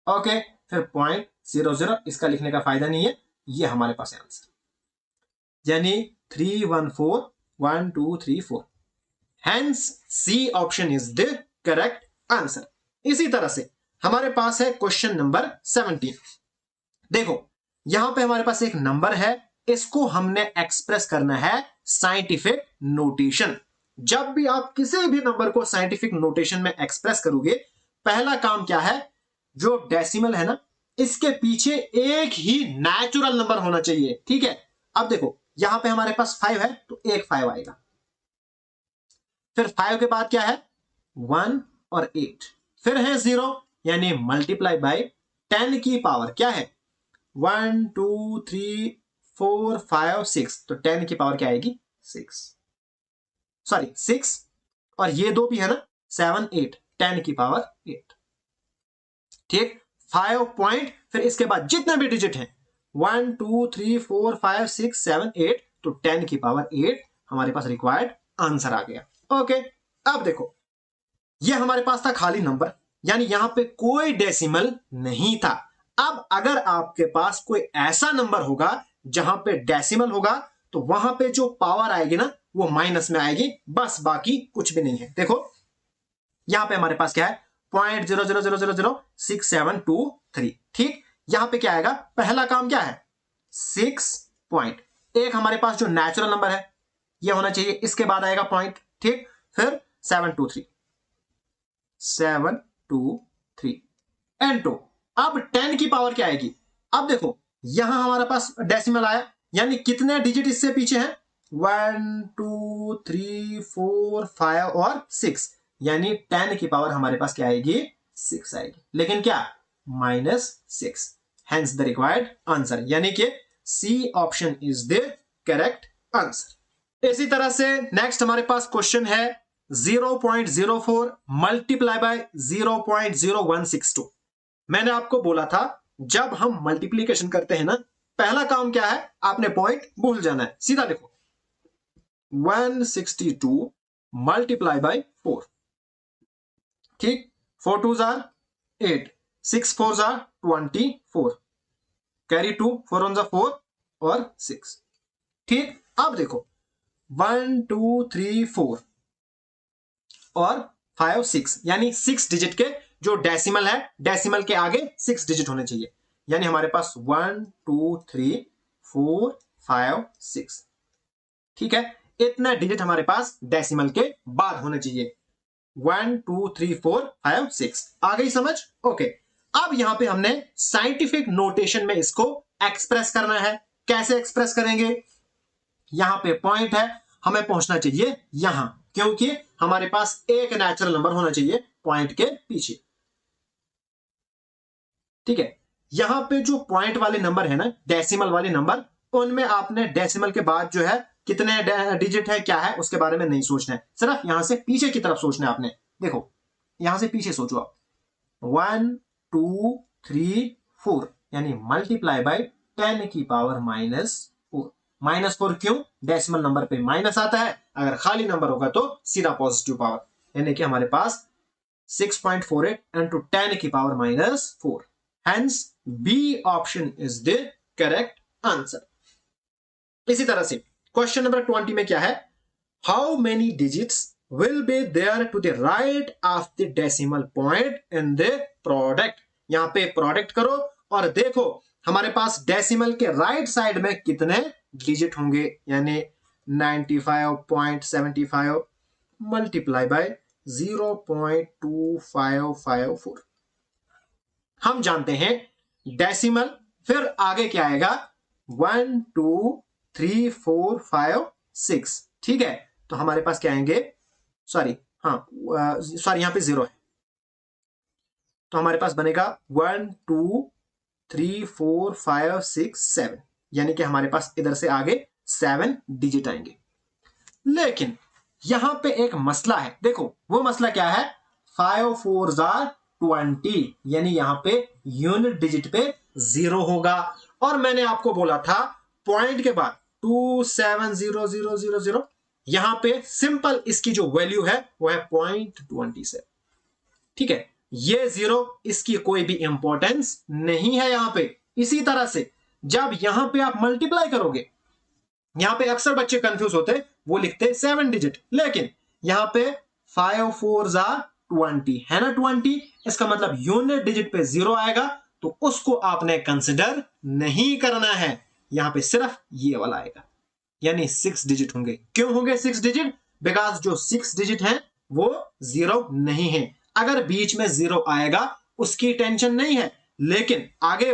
ओके, फिर 0.00, इसका लिखने का फायदा नहीं है, ये हमारे पास है आंसर, यानी 3141234। Hence C option is the correct answer. इसी तरह से हमारे पास है क्वेश्चन नंबर 17। देखो यहां पे हमारे पास एक नंबर है, इसको हमने एक्सप्रेस करना है साइंटिफिक नोटेशन। जब भी आप किसी भी नंबर को साइंटिफिक नोटेशन में एक्सप्रेस करोगे, पहला काम क्या है, जो डेसिमल है ना, इसके पीछे एक ही नेचुरल नंबर होना चाहिए। ठीक है, अब देखो यहां पे हमारे पास 5 है तो एक 5 आएगा, फिर 5 के बाद क्या है 1 और 8, फिर है 0, यानी मल्टीप्लाई बाय 10 की पावर क्या है 1 2 3 4 5 6, तो 10 की पावर क्या आएगी 6, सॉरी 6, और ये दो भी है ना 7 8, 10 की पावर 8। ठीक, 5 पॉइंट, फिर इसके बाद जितने भी डिजिट हैं 1 2 3 4 5 6 7 8, तो 10 की पावर 8 हमारे पास रिक्वायर्ड आंसर आ गया। ओके, अब देखो ये हमारे पास था खाली नंबर, यानी यहां पे कोई डेसिमल नहीं था। अब अगर आपके पास कोई ऐसा नंबर होगा जहां पे डेसिमल होगा, तो वहां पे जो पावर आएगी ना वो माइनस में आएगी, बस बाकी कुछ भी नहीं है। देखो यहां पे हमारे पास क्या है 0.00006723। ठीक, यहां पे क्या आएगा, पहला काम क्या है 6 पॉइंट, एक हमारे पास जो नेचुरल नंबर है ये होना चाहिए, इसके बाद आएगा पॉइंट। ठीक, फिर 723 एंड 2। अब 10 की पावर क्या आएगी, अब देखो यहां हमारे पास डेसिमल आया, यानी कितने डिजिट इससे पीछे हैं 1 2 3 4 5 और 6, यानी 10 की पावर हमारे पास क्या आएगी 6 आएगी, लेकिन क्या -6। हेंस द रिक्वायर्ड आंसर, यानी कि C option is the correct answer. इसी तरह से नेक्स्ट हमारे पास क्वेश्चन है 0.04 मल्टीप्लाई बाय 0.0162। मैंने आपको बोला था जब हम मल्टीप्लीकेशन करते हैं ना, पहला काम क्या है, आपने पॉइंट भूल जाना है, सीधा लिखो 162 मल्टीप्लाई बाय 4। ठीक, 4 2s are 8, 6 4s are 24, carry 2, 4 1s are 4 और 6। ठीक, अब देखो 1 2 3 4 और 5 6, यानी 6 डिजिट के जो डेसिमल है, डेसिमल के आगे 6 डिजिट होने चाहिए, यानी हमारे पास 1 2 3 4 5 6। ठीक है, इतना डिजिट हमारे पास डेसिमल के बाद होने चाहिए, 1 2 3 4 5 6। आ गई समझ? ओके, अब यहां पे हमने साइंटिफिक नोटेशन में इसको एक्सप्रेस करना है। कैसे एक्सप्रेस करेंगे, यहां पे पॉइंट है, हमें पहुंचना चाहिए यहां, क्योंकि हमारे पास एक नेचुरल नंबर होना चाहिए पॉइंट के पीछे। ठीक है, यहां पे जो पॉइंट वाले नंबर है ना, डेसिमल वाले नंबर, उनमें आपने डेसिमल के बाद जो है कितने डिजिट है क्या है उसके बारे में नहीं सोचना है, सिर्फ यहां से पीछे की तरफ सोचना है आपने। देखो यहां से पीछे सोचो आप, 1 2 3 4 यानी मल्टीप्लाई बाय 10 की पावर -4। -4 क्यों? डेसिमल नंबर पे माइनस आता है, अगर खाली नंबर होगा तो सीधा पॉजिटिव पावर, यानी कि हमारे पास 6.48 into 10 की power -4। Hence B option is the correct answer। इसी तरह से क्वेश्चन नंबर 20 में क्या है, how many digits will be there to the right of the decimal point in the product। यहां पे प्रोडक्ट करो और देखो हमारे पास डेसिमल के राइट साइड में कितने डिजिट होंगे, यानी 95.75 मल्टीप्लाई बाय 0.2554। हम जानते हैं डेसिमल, फिर आगे क्या आएगा 1 2 3 4 5 6। ठीक है, तो हमारे पास क्या आएंगे, सॉरी यहां पे 0 है, तो हमारे पास बनेगा 1 2 3 4 5 6 7, यानी कि हमारे पास इधर से आगे 7 डिजिट आएंगे। लेकिन यहां पे एक मसला है, देखो वो मसला क्या है, 5 4 20, यानी यहां पे यूनिट डिजिट पे 0 होगा, और मैंने आपको बोला था पॉइंट के बाद 27000, यहां पे सिंपल इसकी जो वैल्यू है वो है 0.27। ठीक है, ये 0 इसकी कोई भी इंपॉर्टेंस नहीं है यहां पे। इसी तरह से जब यहां पे आप मल्टीप्लाई करोगे, यहां पे अक्सर बच्चे कंफ्यूज होते, वो लिखते 7 डिजिट, लेकिन यहां पे 5 4 20 है ना, 20, इसका मतलब यूनिट डिजिट पे 0 आएगा, तो उसको आपने कंसिडर नहीं करना है, यहां पे सिर्फ ये वाला आएगा, यानी 6 डिजिट होंगे। क्यों होंगे 6 डिजिट? बिकॉज जो 6 डिजिट है वो 0 नहीं है। अगर बीच में 0 आएगा उसकी टेंशन नहीं है, लेकिन आगे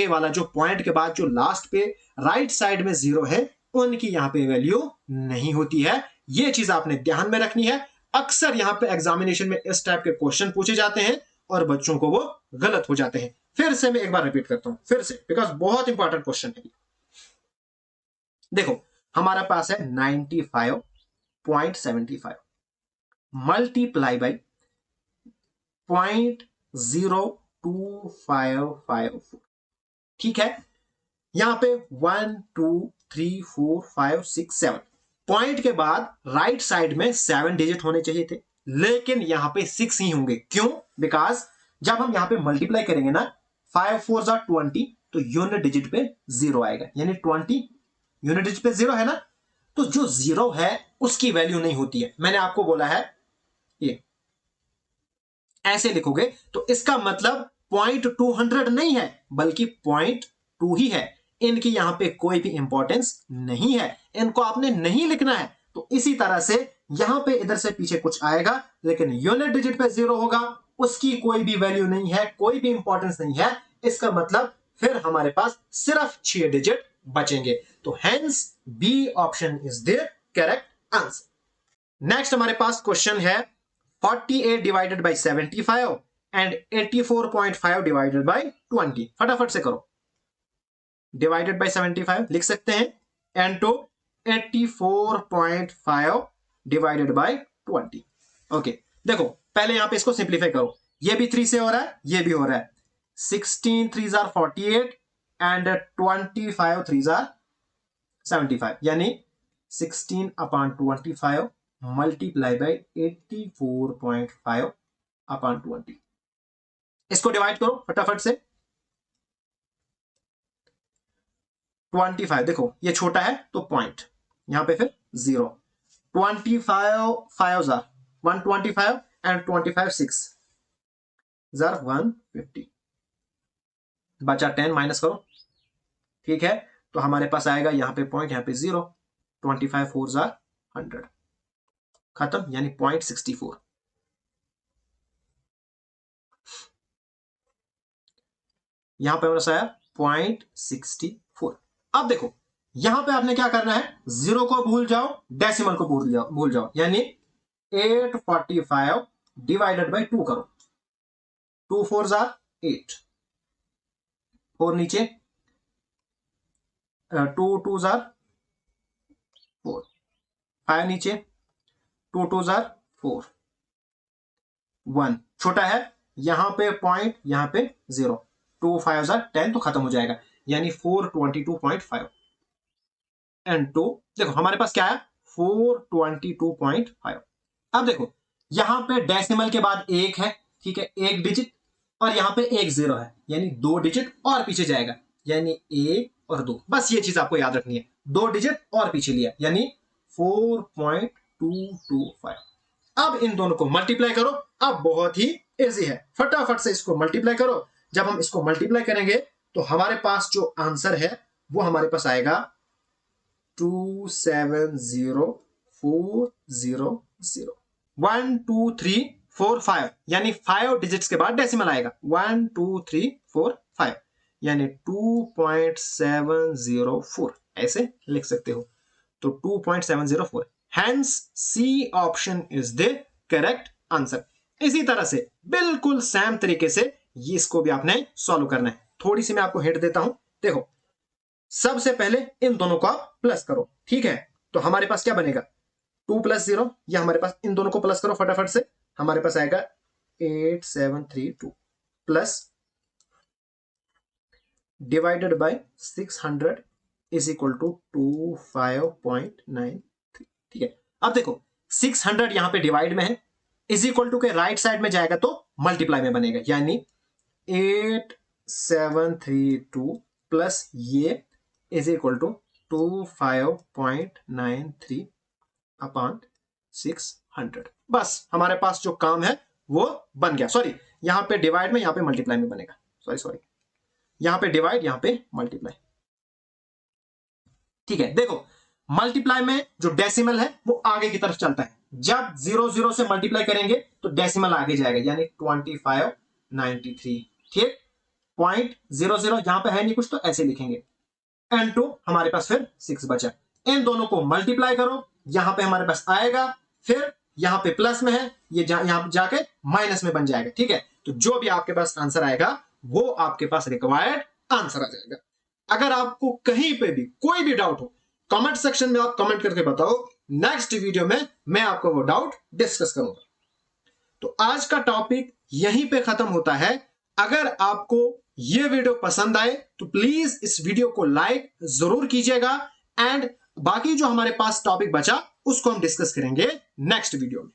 वाला जो पॉइंट के बाद जो लास्ट पे राइट साइड में 0 है, उनकी यहां पे वैल्यू नहीं होती है। ये चीज आपने ध्यान में रखनी है। अक्सर यहां पे एग्जामिनेशन में इस टाइप के क्वेश्चन पूछे जाते हैं और बच्चों को वो गलत हो जाते हैं। फिर से मैं एक बार रिपीट करता हूं, फिर से, बिकॉज बहुत इंपॉर्टेंट क्वेश्चन है। देखो हमारा पास है 95.75 मल्टीप्लाई बाई 0.0255। ठीक है, यहां पे 1 2 3 4 5 6 7, पॉइंट के बाद राइट साइड में 7 डिजिट होने चाहिए थे, लेकिन यहां पे 6 ही होंगे। क्यों? बिकॉज जब हम यहां पे मल्टीप्लाई करेंगे ना, 5 4 20, तो यूनिट डिजिट पे 0 आएगा, यानी 20 यूनिट डिजिट पे 0 है ना, तो जो 0 है उसकी वैल्यू नहीं होती है। मैंने आपको बोला है ये ऐसे लिखोगे तो इसका मतलब 0.200 नहीं है, बल्कि 0.2 ही है। इनकी यहां पे कोई भी इंपॉर्टेंस नहीं है, इनको आपने नहीं लिखना है। तो इसी तरह से यहां पे इधर से पीछे कुछ आएगा, लेकिन यूनिट डिजिट पे 0 होगा, उसकी कोई भी वैल्यू नहीं है, कोई भी इंपॉर्टेंस नहीं है। इसका मतलब फिर हमारे पास सिर्फ 6 डिजिट बचेंगे। तो hence B option is the correct answer. Next हमारे पास क्वेश्चन है 48 divided by 75 and 84.5 divided by 20। फटाफट से करो, डिवाइडेड बाई 75 लिख सकते हैं, and to 84.5 divided by 20। Okay, देखो पहले यहां पे इसको सिंप्लीफाई करो, ये भी 3 से हो रहा है, ये भी हो रहा है। 16 3 48 एंड 25 3 75, यानी 16/25 मल्टीप्लाई बाई 84.5 अपॉन 20। इसको डिवाइड करो फटाफट से। 25, देखो ये छोटा है तो पॉइंट, यहां पे फिर 0। 25 5 125 एंड 25 6 150, बचा 10, माइनस करो। ठीक है, तो हमारे पास आएगा यहां पे पॉइंट, यहां पे 0। 25 4 100, खत्म, यानी 0.64। यहां पे हमारा आया 0.64। अब देखो यहां पे आपने क्या करना है, 0 को भूल जाओ, डेसिमल को भूल जाओ, यानी 845 डिवाइडेड बाई 2 करो, 2 4 जार 8, 4 नीचे, 2 2 जार 4, 5 नीचे, 2 2 जार 4, 1 छोटा है, यहां पे पॉइंट, यहां पे 0, 2 5 जार 10 तो खत्म हो जाएगा, यानी 422.5 एंड 2, देखो हमारे पास क्या है 422.5। अब देखो यहां पे डेसिमल के बाद एक है, ठीक है, एक डिजिट, और यहां पे एक 0 है, यानी 2 डिजिट और पीछे जाएगा, यानी 1 और 2, बस ये चीज आपको याद रखनी है, 2 डिजिट और पीछे लिया, यानी 4.225। अब इन दोनों को मल्टीप्लाई करो, अब बहुत ही इजी है, फटाफट से इसको मल्टीप्लाई करो। जब हम इसको मल्टीप्लाई करेंगे तो हमारे पास जो आंसर है वो हमारे पास आएगा 270400, 1 2 3 4 5, यानी 5 डिजिट्स के बाद डेसिमल आएगा, 1 2 3 4 5, यानी 2.704 ऐसे लिख सकते हो, तो 2.704, hence C option is the correct answer. इसी तरह से बिल्कुल सेम तरीके से ये इसको भी आपने सॉल्व करना है। थोड़ी सी मैं आपको हिंट देता हूं, देखो सबसे पहले इन दोनों को आप प्लस करो, ठीक है, तो हमारे पास क्या बनेगा 2 + 0, या हमारे पास इन दोनों को प्लस करो फटाफट से, हमारे पास आएगा 8732 plus divided by 600 is equal to 25.93, ठीक है। अब देखो 600 यहां पे डिवाइड में है, इज इक्वल टू के राइट साइड में जाएगा तो मल्टीप्लाई में बनेगा, यानी 8732 प्लस ये इज इक्वल टू 25.93 अपॉन 600, बस हमारे पास जो काम है वो बन गया। सॉरी, यहां पे डिवाइड में, यहां पे मल्टीप्लाई में बनेगा, सॉरी, यहां पे डिवाइड, यहां पे मल्टीप्लाई, ठीक है। देखो मल्टीप्लाई में जो डेसिमल है वो आगे की तरफ चलता है, जब 0 0 से मल्टीप्लाई करेंगे तो डेसिमल आगे जाएगा, यानी 2593, ठीक, 0.00 यहां पे है नहीं कुछ तो ऐसे लिखेंगे, एंड 2 हमारे पास फिर 6 बचा, इन दोनों को मल्टीप्लाई करो, यहां पे हमारे पास आएगा, फिर यहां पे प्लस में है, ये यहां जाके माइनस में बन जाएगा, ठीक है। तो जो भी आपके पास आंसर आएगा वो आपके पास रिक्वायर्ड आंसर आ जाएगा। अगर आपको कहीं पे भी कोई भी डाउट हो, कमेंट सेक्शन में आप कमेंट करके बताओ, नेक्स्ट वीडियो में मैं आपको वो डाउट डिस्कस करूंगा। तो आज का टॉपिक यहीं पे खत्म होता है। अगर आपको ये वीडियो पसंद आए तो प्लीज इस वीडियो को लाइक जरूर कीजिएगा, एंड बाकी जो हमारे पास टॉपिक बचा उसको हम डिस्कस करेंगे नेक्स्ट वीडियो में।